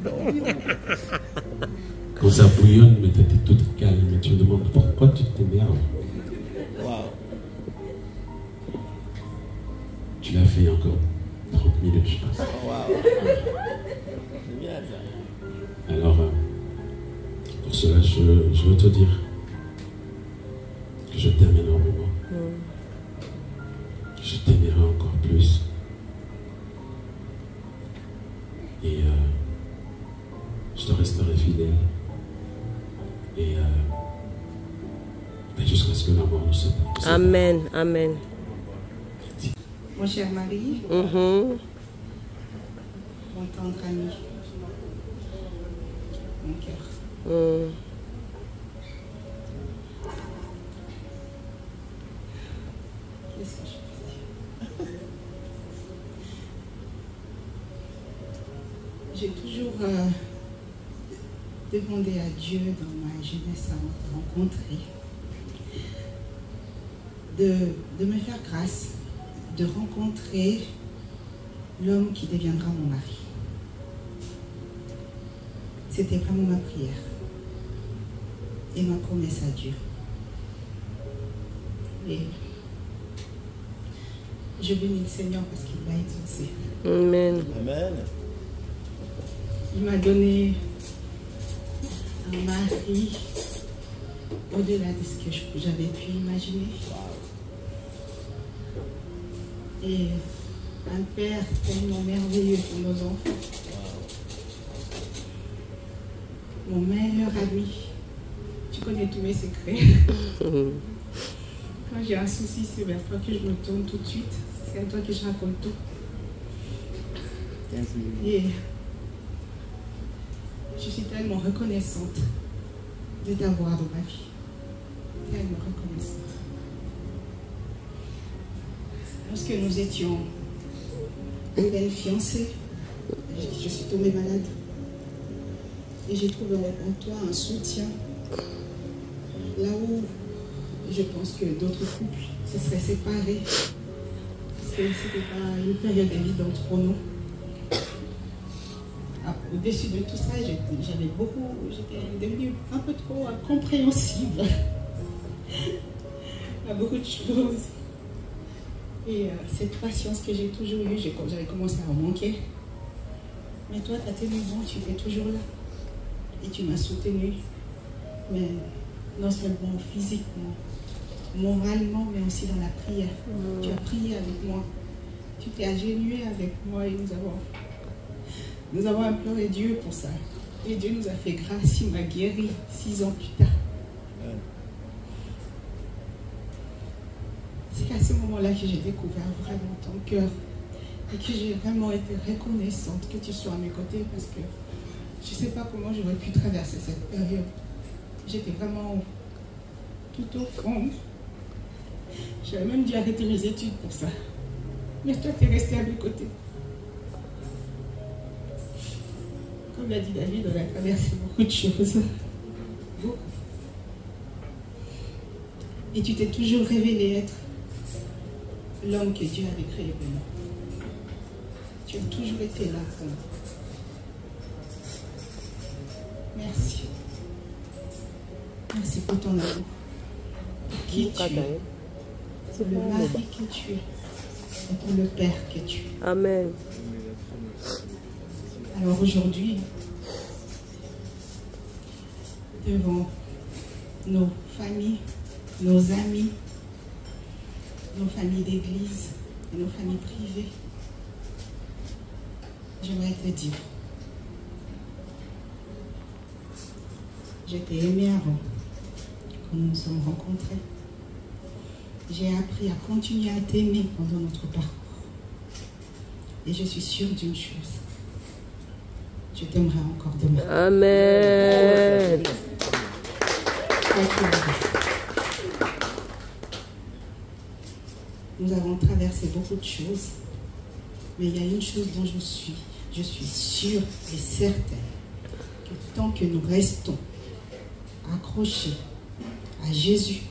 Quand ça bouillonne, mais tu es toute calme et tu me demandes pourquoi tu t'énerves. Tu l'as fait il y a encore 30 minutes, je pense. Alors, pour cela, je veux te dire que je t'aime énormément. Je t'aimerai encore plus. Et je te resterai fidèle. Et jusqu'à ce que la mort nous sépare. Amen, amen. Mon cher mari, mon tendre ami, mon cœur. Qu'est-ce que je peux dire? J'ai toujours demandé à Dieu dans ma jeunesse à me rencontrer, de me faire grâce, de rencontrer l'homme qui deviendra mon mari. C'était vraiment ma prière et ma promesse à Dieu. Et je bénis le Seigneur parce qu'il m'a exaucé. Amen. Amen. Il m'a donné un mari au-delà de ce que j'avais pu imaginer. Et un père tellement merveilleux pour nos enfants. Mon meilleur ami. Tu connais tous mes secrets. Quand j'ai un souci, c'est vers toi que je me tourne tout de suite. C'est à toi que je raconte tout. Et je suis tellement reconnaissante de t'avoir dans ma vie. Tellement reconnaissante. Lorsque nous étions à peine fiancés, je suis tombée malade. Et j'ai trouvé en toi un soutien. Là où je pense que d'autres couples se seraient séparés. Parce que ce n'était pas une période évidente pour nous. Au-dessus de tout ça, j'étais devenue un peu trop compréhensive à beaucoup de choses. Et cette patience que j'ai toujours eue, j'avais commencé à en manquer. Mais toi, tu as tenu bon, tu étais toujours là. Et tu m'as soutenue. Mais non seulement physiquement, moralement, mais aussi dans la prière. Tu as prié avec moi. Tu t'es agenouillé avec moi et nous avons imploré Dieu pour ça. Et Dieu nous a fait grâce, il m'a guéri 6 ans plus tard. C'est à ce moment-là que j'ai découvert vraiment ton cœur et que j'ai vraiment été reconnaissante que tu sois à mes côtés parce que je ne sais pas comment j'aurais pu traverser cette période. J'étais vraiment tout au fond. J'avais même dû arrêter mes études pour ça. Mais toi, tu es resté à mes côtés. Comme l'a dit David, on a traversé beaucoup de choses. Beaucoup. Et tu t'es toujours révélé être l'homme que Dieu avait créé pour moi. Tu as toujours été là pour moi. Merci. Merci pour ton amour. Pour qui tu es. Pour le mari que tu es. Et pour le père que tu es. Amen. Alors aujourd'hui, devant nos familles, nos amis, nos familles d'église et nos familles privées, j'aimerais te dire, je t'ai aimé avant, quand nous nous sommes rencontrés. J'ai appris à continuer à t'aimer pendant notre parcours. Et je suis sûre d'une chose. Je t'aimerai encore demain. Amen. Nous avons traversé beaucoup de choses, mais il y a une chose dont je suis sûre et certaine, que tant que nous restons accrochés à Jésus,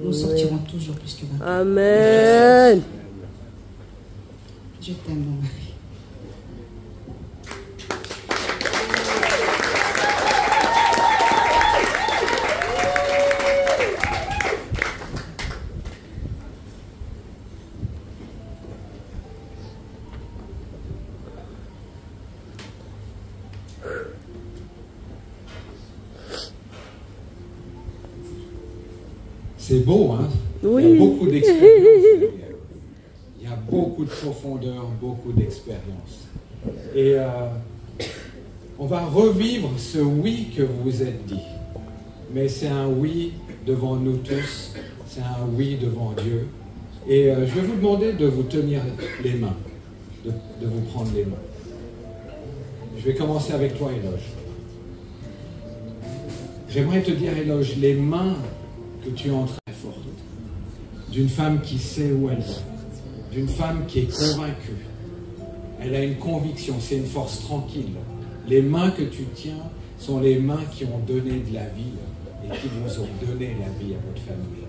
nous sortirons toujours plus que vainqueurs. Amen. Je t'aime, mon mari. C'est beau, hein? Oui. Il y a beaucoup d'expérience. Il y a beaucoup de profondeur, beaucoup d'expérience. Et on va revivre ce oui que vous vous êtes dit. Mais c'est un oui devant nous tous. C'est un oui devant Dieu. Et je vais vous demander de vous tenir les mains, de vous prendre les mains. Je vais commencer avec toi, Éloge. J'aimerais te dire, Éloge, les mains que tu es en train de faire fortes, d'une femme qui sait où elle va, d'une femme qui est convaincue. Elle a une conviction, c'est une force tranquille. Les mains que tu tiens sont les mains qui ont donné de la vie et qui vous ont donné la vie à votre famille.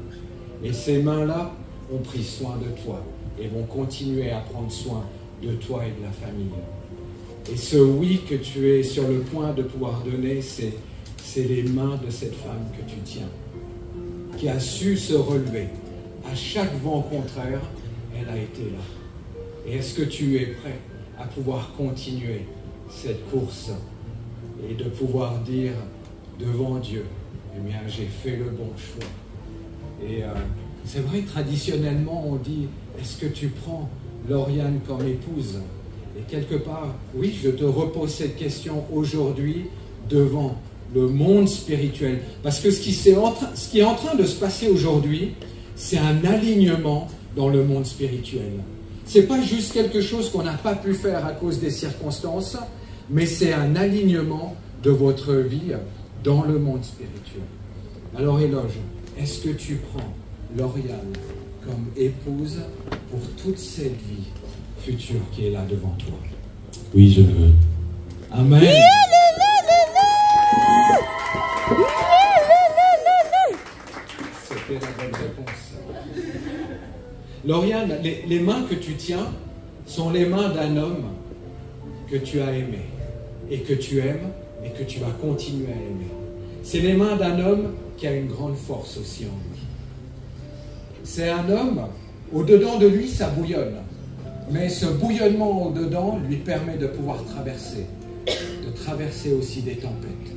Et ces mains-là ont pris soin de toi et vont continuer à prendre soin de toi et de la famille. Et ce oui que tu es sur le point de pouvoir donner, c'est les mains de cette femme que tu tiens, qui a su se relever. À chaque vent contraire, elle a été là. Et est-ce que tu es prêt à pouvoir continuer cette course et de pouvoir dire devant Dieu, eh bien, j'ai fait le bon choix. Et c'est vrai, traditionnellement, on dit, est-ce que tu prends Lauriane comme épouse? Et quelque part, oui, je te repose cette question aujourd'hui devant le monde spirituel. Parce que ce qui est en train de se passer aujourd'hui, c'est un alignement dans le monde spirituel. Ce n'est pas juste quelque chose qu'on n'a pas pu faire à cause des circonstances, mais c'est un alignement de votre vie dans le monde spirituel. Alors, Éloge, est-ce que tu prends Lauriane comme épouse pour toute cette vie future qui est là devant toi? Oui, je le veux. Amen. C'était la bonne réponse. Lauriane, les mains que tu tiens sont les mains d'un homme que tu as aimé et que tu aimes et que tu vas continuer à aimer. C'est les mains d'un homme qui a une grande force aussi en lui. C'est un homme, au-dedans de lui, ça bouillonne. Mais ce bouillonnement au-dedans lui permet de pouvoir traverser aussi des tempêtes.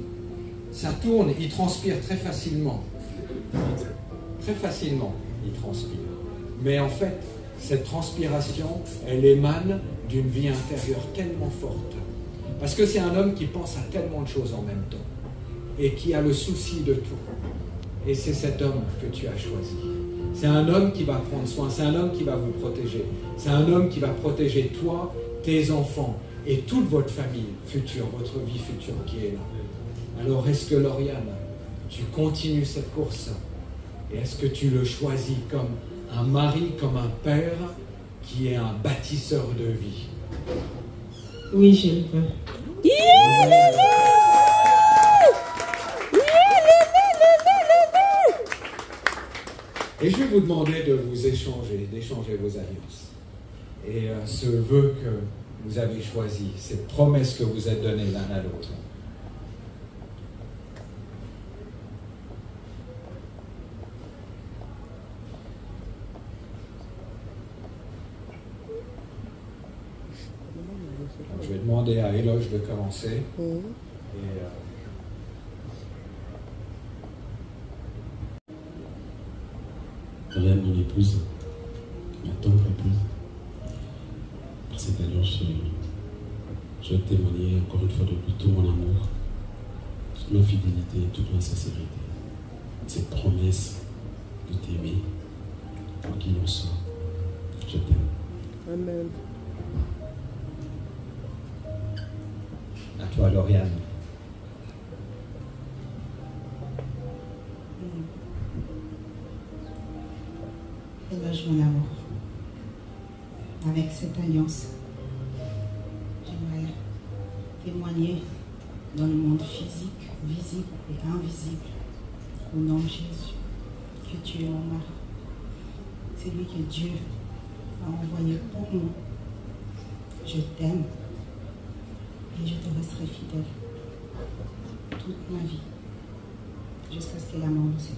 Ça tourne, il transpire très facilement. Très facilement, il transpire. Mais en fait, cette transpiration, elle émane d'une vie intérieure tellement forte. Parce que c'est un homme qui pense à tellement de choses en même temps. Et qui a le souci de tout. Et c'est cet homme que tu as choisi. C'est un homme qui va prendre soin, c'est un homme qui va vous protéger. C'est un homme qui va protéger toi, tes enfants et toute votre famille future, votre vie future qui est là. Alors est-ce que Lauriane, tu continues cette course? Et est-ce que tu le choisis comme un mari, comme un père qui est un bâtisseur de vie? Oui, je le veux. Et je vais vous demander de vous d'échanger vos alliances. Et ce vœu que vous avez choisi, cette promesse que vous êtes donnée l'un à l'autre. Alors, je vais demander à Éloge de commencer. Et, Lauriane, mon épouse, ma tendre épouse, par cette alliance, je veux témoigner encore une fois de tout mon amour, toute ma fidélité, toute ma sincérité. Cette promesse de t'aimer, quoi qu'il en soit, je t'aime. Amen. à toi, Lauriane. Éloge mon amour. Avec cette alliance, j'aimerais témoigner dans le monde physique, visible et invisible, au nom de Jésus, que tu es mon mari. C'est lui que Dieu a envoyé pour nous. Je t'aime et je te resterai fidèle toute ma vie, jusqu'à ce que la mort nous sépare.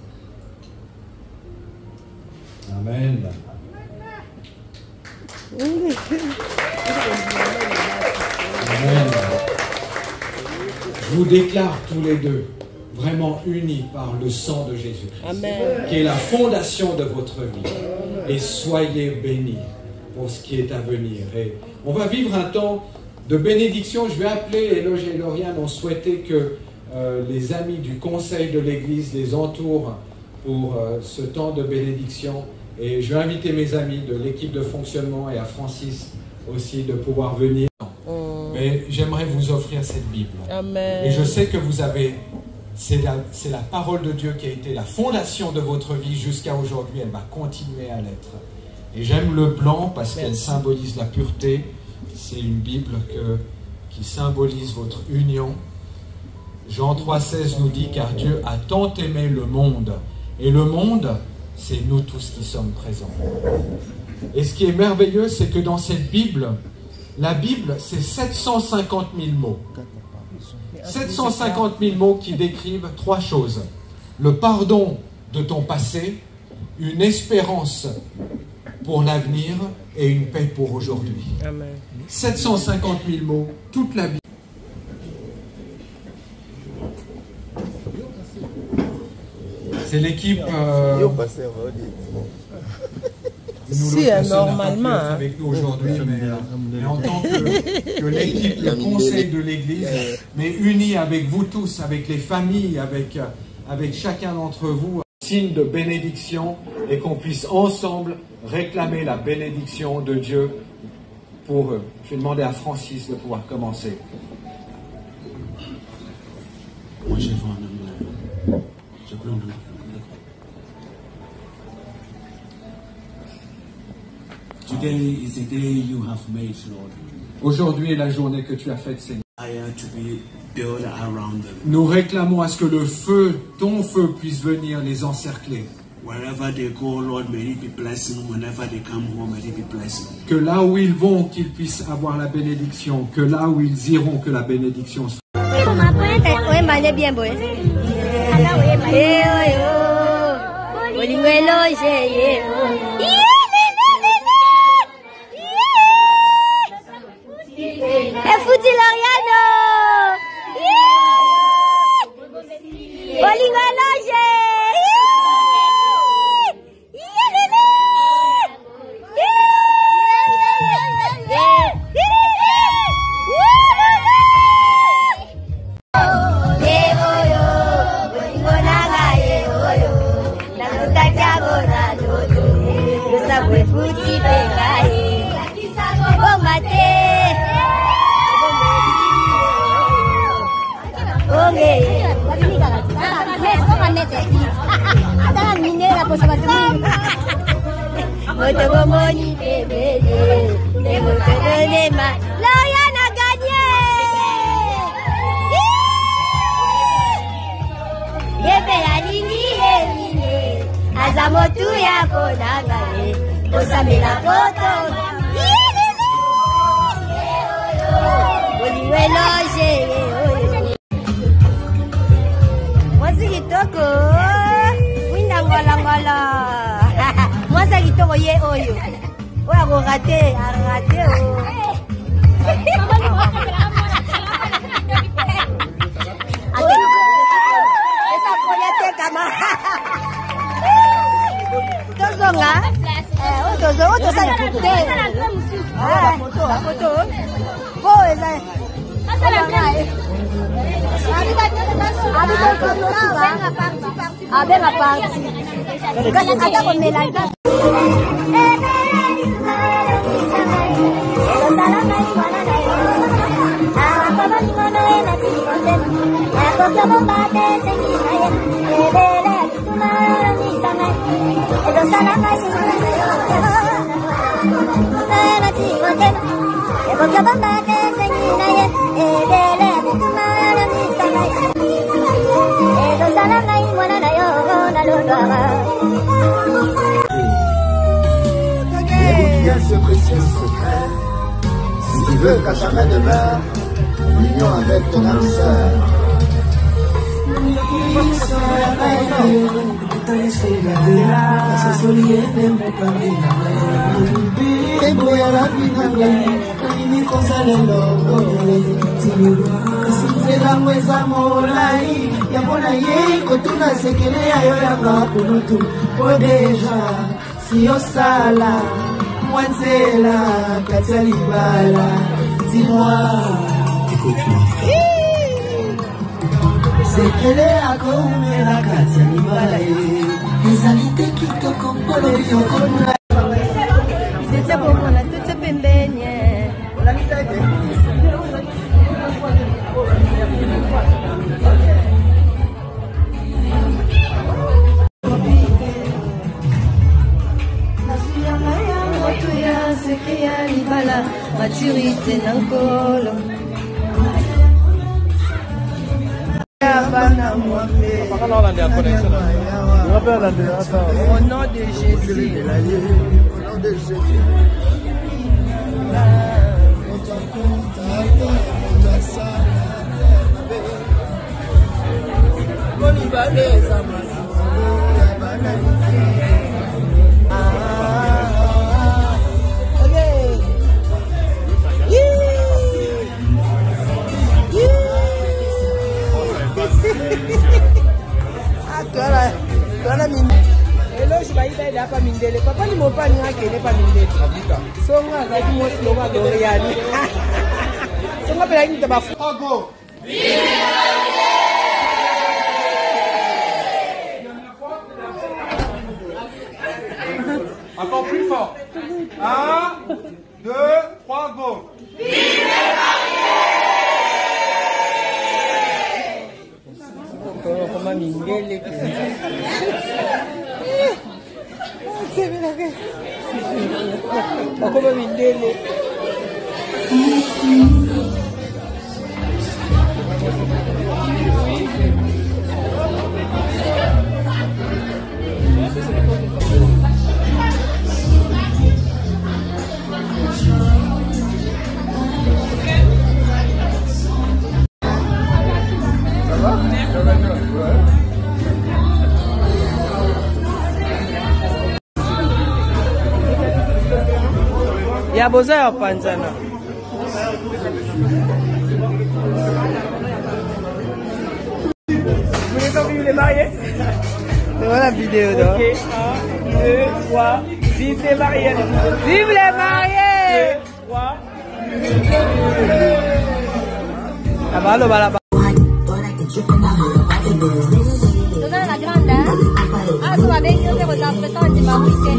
Amen. Amen. Je vous déclare tous les deux vraiment unis par le sang de Jésus-Christ, qui est la fondation de votre vie. Et soyez bénis pour ce qui est à venir. Et on va vivre un temps de bénédiction. Je vais appeler, Eloge et Lauriane ont souhaité que les amis du conseil de l'Église les entourent pour ce temps de bénédiction. Et je vais inviter mes amis de l'équipe de fonctionnement et à Francis aussi de pouvoir venir. Mais j'aimerais vous offrir cette Bible. Amen. Et je sais que vous avez... C'est la parole de Dieu qui a été la fondation de votre vie jusqu'à aujourd'hui. Elle va continuer à l'être. Et j'aime le blanc parce qu'elle symbolise la pureté. C'est une Bible qui symbolise votre union. Jean 3,16 nous dit « Car Dieu a tant aimé le monde. » Et le monde, c'est nous tous qui sommes présents. Et ce qui est merveilleux, c'est que dans cette Bible, la Bible, c'est 750 000 mots. 750 000 mots qui décrivent trois choses. Le pardon de ton passé, une espérance pour l'avenir et une paix pour aujourd'hui. 750 000 mots, toute la Bible. C'est l'équipe... Si, normalement. Avec nous aujourd'hui, mais en tant que l'équipe, le conseil de l'Église, mais unis avec vous tous, avec les familles, avec chacun d'entre vous, signe de bénédiction et qu'on puisse ensemble réclamer la bénédiction de Dieu pour eux. Je vais demander à Francis de pouvoir commencer. Moi, je vois un homme. Je prends le... Today is the day you have made, Lord. Aujourd'hui est la journée que tu as faite, Seigneur. To be built around them. Nous réclamons à ce que le feu, ton feu, puisse venir les encercler. Wherever they go, Lord, may it be blessing. Whenever they come home, may it be blessing. Que là où ils vont, qu'ils puissent avoir la bénédiction. Que là où ils iront, que la bénédiction soit. E fouti Loriano! Bolingo loge! Lauriane a gagné! Azamotu ya konagale, osamela poto. Oliweloje. Mwasi kitoko, winda ngola ngola. Mwasi kitoko ye oyo. Oya go rate, arate o. Esa koyate kama. Tozonga. Otozo sa kutte. Ah, foto. Bo eza. Asala ngai. Abenga parti. Kasi ata ko melanga. Tiens ce précieux secret. Si tu veux qu'à jamais demeure l'union avec ton âme sœur. Si osala mwanzela kati ya libala dis-moi sekele akomela kati ya libala ezali te kitoko mpolobi okomela Zete bomona tete pembeni maturité nankolo au nom de Jésus. Voilà mine. Et là je vais aller là pas mine. Papa ni mon pas ni à quel pas mine. Son moi ça dit moi c'est le roi d'Oriane. Son moi peut-être ni de ba Franco. Encore plus fort. 1, 2, 3, go. Comment mingele c'est bien là comment mingele ya boza ya panzana vous voulez pas vivre les mariés? Voilà la vidéo là. Ok, 1, 2, 3, vive les mariés. Vive les mariés. 2, 3. Ah bah là bah. Donna la grande, ah ça va bien, io devo dare presente ma perché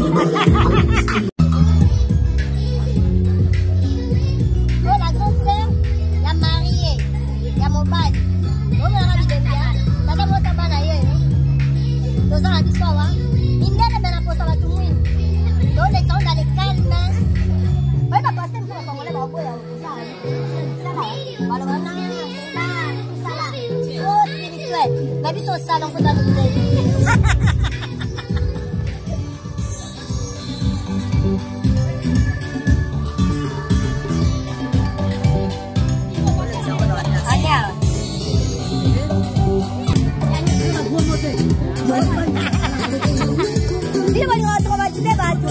Baby so salon ko dalo dito. Dia balik otro ba dite ba tu.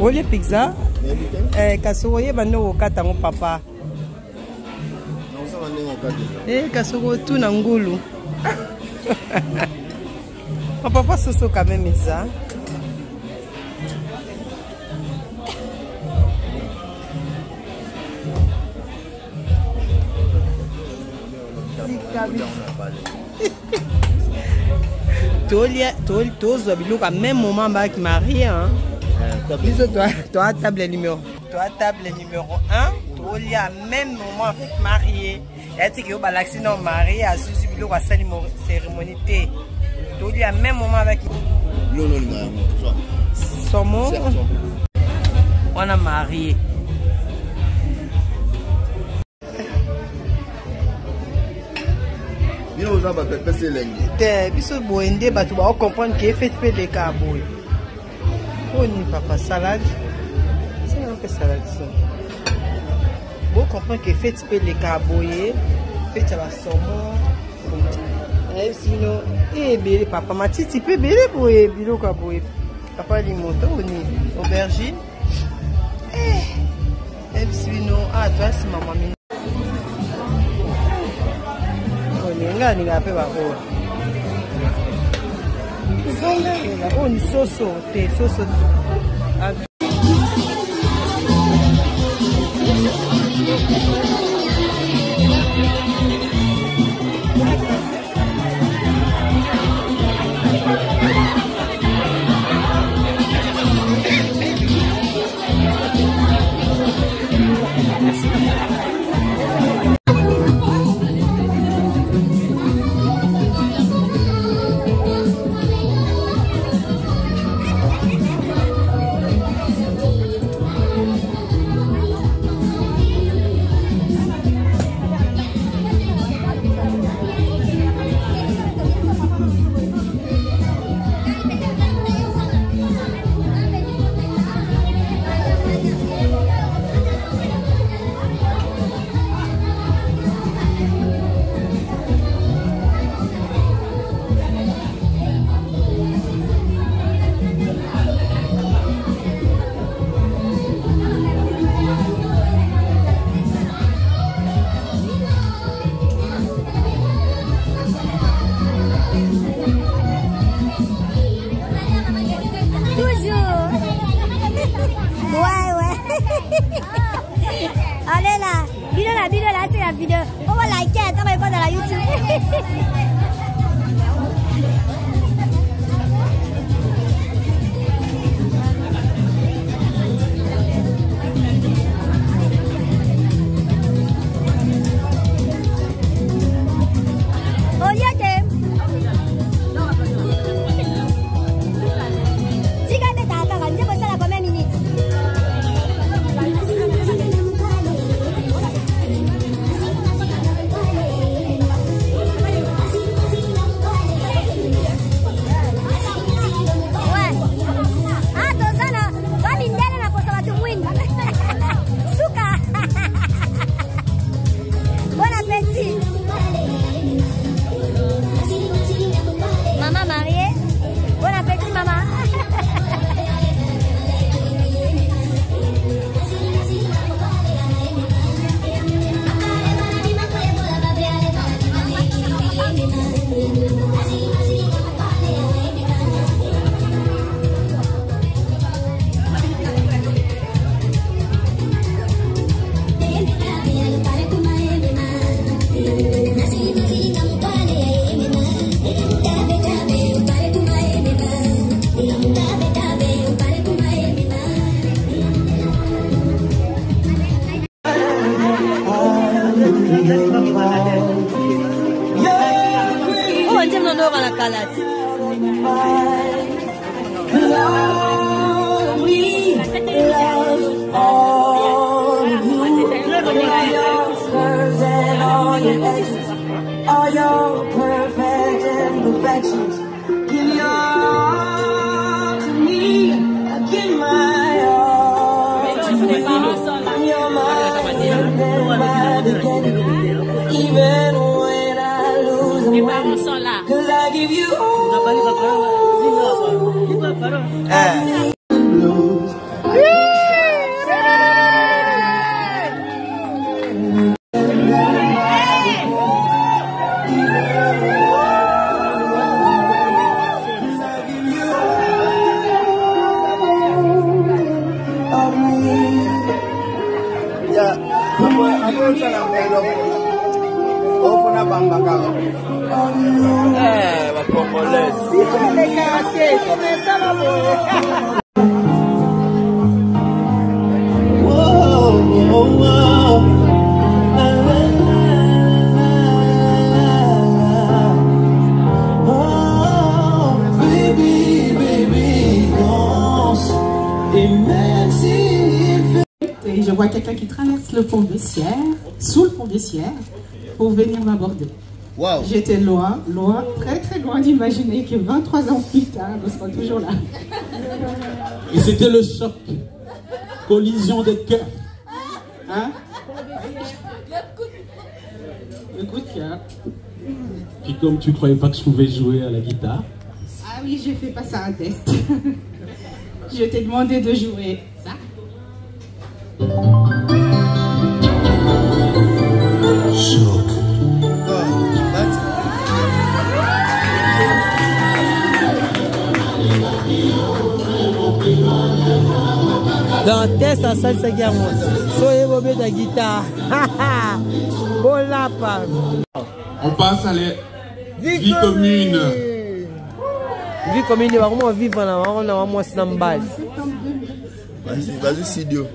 Olha pizza, kasoro ye bando okata ngo papa. Kasoro tout na ngulu. Papa soso quand même ça. Tous à même moment avec Marie, hein. Tu as table numéro 1, tu tolia même moment avec marié. Et tu que au balaxi non marié à susu bilo kwa sali cérémonie té. Tolia même moment avec Somo. On a marié. Bino za ba pepe selengi. Te biso boende ba tu ba comprendre que fait pe de carbo. Oh ni papa salade. C'est un peu salade ça. Vous comprenez que fait pe de carbo fait ça va saumon. Et sinon bélé papa matiti pe bélé pour bilo carbo. Papa li monto ni aubergine. Et sinon toi c'est maman. Nga ni ngape bako. Oh ni soso te soso. Allez là, vidéo là, c'est la vidéo. On va liker, on va pas dans la YouTube. All your perfect imperfections, give your all to me. I give my all to you. You're my end and my beginning. Even when I lose, I'm winning. 'Cause I give you all. Et même si je vois quelqu'un qui traverse le pont de Sierre, sous le pont de Sierre, pour venir m'aborder. Wow. J'étais loin, très très loin d'imaginer que 23 ans plus tard, nous serons toujours là. Et c'était le choc. Collision des cœurs. Hein? Le coup de cœur. Puis comme tu croyais pas que je pouvais jouer à la guitare. Ah oui, j'ai fait passer un test. Je t'ai demandé de jouer ça. Choc. Dans test à salsa guerre, soyez bobé de guitare. On passe à la vie commune. Vie commune, on vit vraiment, on a moins snambal. Vas-y, studio.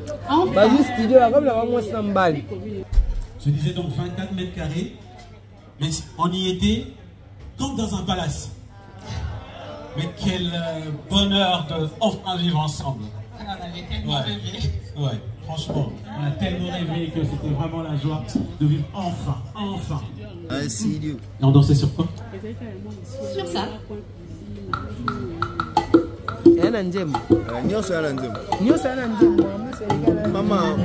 Vas-y, studio, comme la moins snambal. Je disais donc 24 mètres carrés, mais on y était comme dans un palace. Mais quel bonheur de enfin vivre ensemble. On avait tellement rêvé. Ouais, franchement, on a tellement rêvé que c'était vraiment la joie de vivre enfin. Et on dansait sur quoi? Sur ça. Maman,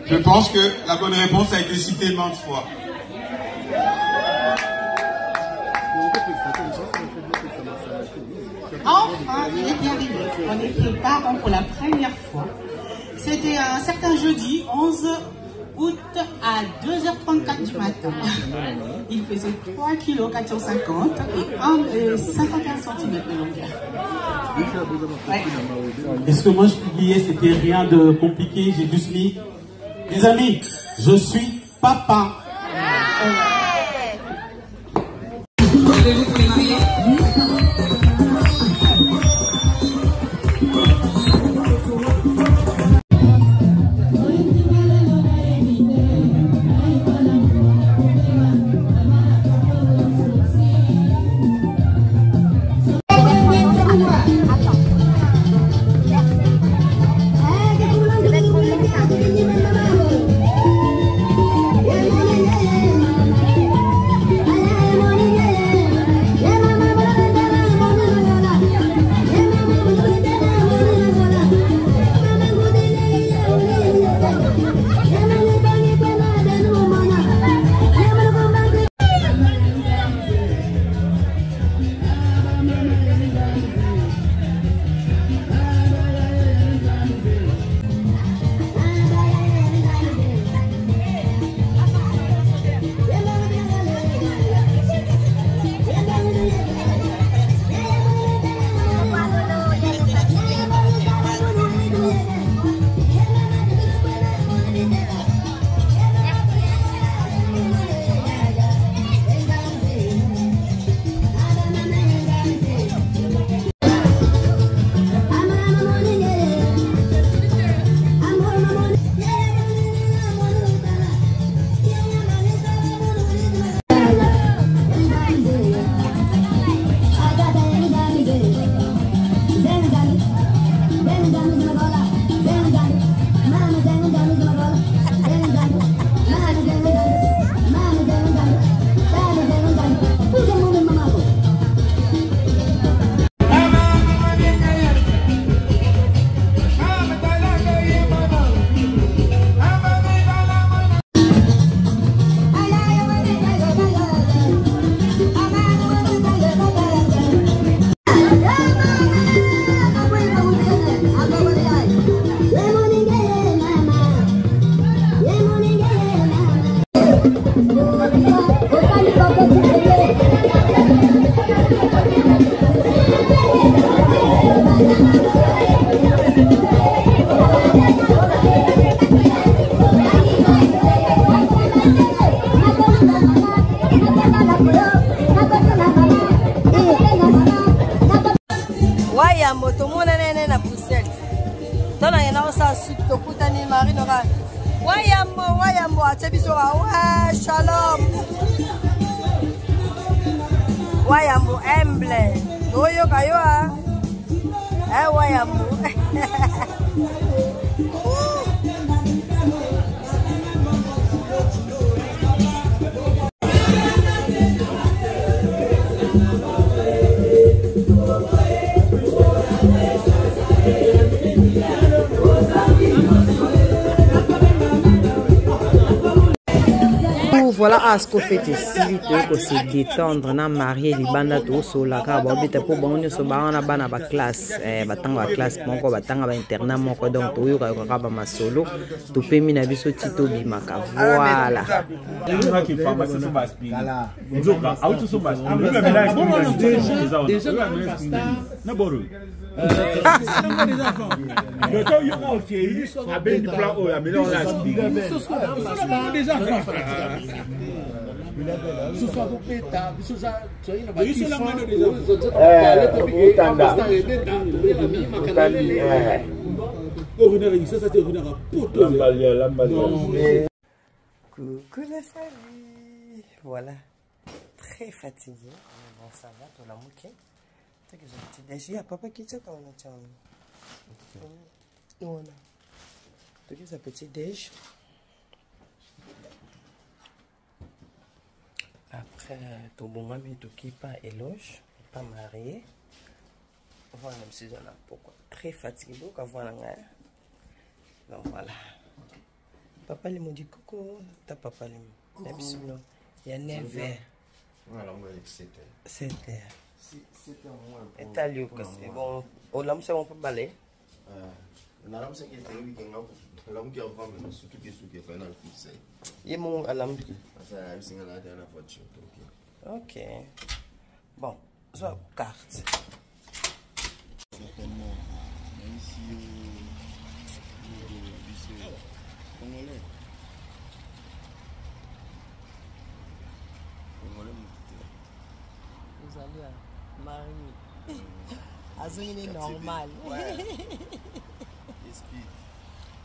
Je pense que la bonne réponse a été citée maintes fois. Enfin, il est arrivé. On était parents pour la première fois. C'était un certain jeudi 11 août à 2h34 du matin. Il faisait 3 kg 450 et 51 cm de longueur. Ouais. Et ce que moi je publiais, c'était rien de compliqué. J'ai juste mis, les amis, je suis papa. Yeah. suki tokutani Marine oka wayambo atebiso wa shalom wayambo humble oyo kayo wayambo Voilà ce qu'on fait ici, pour se détendre, na marié les bandes tout sur la carte, pour bon nous se barrer na bana ba classe, batanga ba classe, moko batanga ba internat moko donc to yoka yoka ba ma solo, to pe mina biso tito bimaka. Voilà. Coucou les familles. Voilà, très fatigué. Bon, ça va, tout la mouquée. T'as que j'ai un petit déj. Il y a papa qui tient quand on a tient. Voilà. T'as que j'ai un petit déj. Après, tout bon mamie, tout qui pas éloge, pas marié. Voilà, même si j'en ai pourquoi. Très fatigué, donc voilà. Donc voilà. Papa lui m'a dit coucou, ta papa lui m'a dit il y a 9 heures. Voilà, on va dire 7 heures. 7 heures. 7 heures moins. Et t'as lu que c'est bon. Au lame, c'est on peut balayer. La lame, c'est qui est terrible, qui est là. L'homme qui a vendu, c'est tout qui est fait dans le conseil. Il est mon alam. C'est la dernière voiture. Ok. Bon, soit carte. Certainement. Même si Congolais. Vous allez à Marie. Azoni est normal.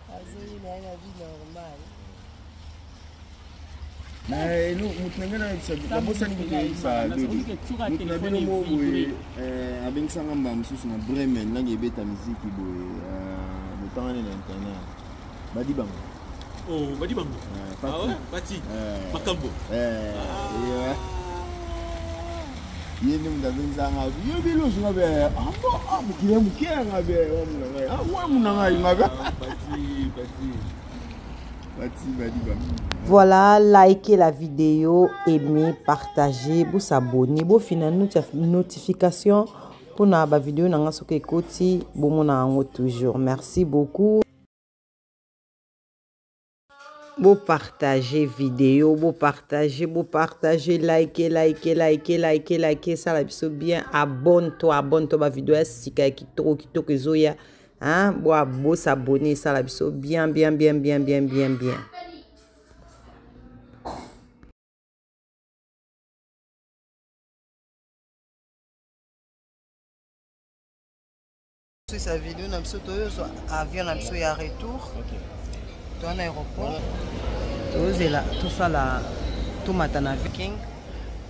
Azoni a une vie normale. Mais nous, nous avons Bremen, là, il y a des musiques qui sont Badibang. Oh, Badibang. Ah ouais, Bati. Makambo. Il y a des Voilà, likez la vidéo, aimez, partagez, vous abonnez, vous finissez notification pour la vidéo na ngasoke koti, bon toujours. Merci beaucoup. Vous partagez vidéo, vous partagez, likez, ça la biso bien. Abonne-toi ma vidéo si kitoko zoya. Hein, bon s'abonner, ça la biso bien. Sa vidéo na biso toyo avion na biso ya retour. Dans l'aéroport. Tout ça là, tout matin na Viking.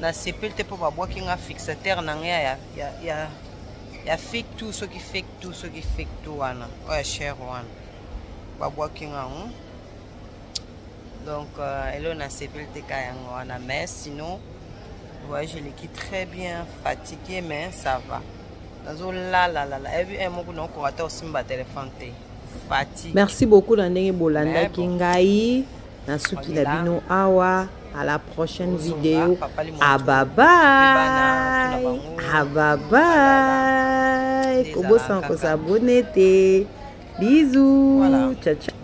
Na sepelte pour ba boire kinga fixateur na ya fake tout ce qui fake tout wana. Ouais cher wana. Ba boire kinga on. Donc elle on a sepelte kayango wana mais sinon ouais je l'équipe très bien fatigué mais ça va. Merci beaucoup Nandenge Bolanda Kingai Nasuki Labino Awa. À la prochaine vidéo. Bye bye. Kobo sans s'abonner. Bisous. Ciao ciao.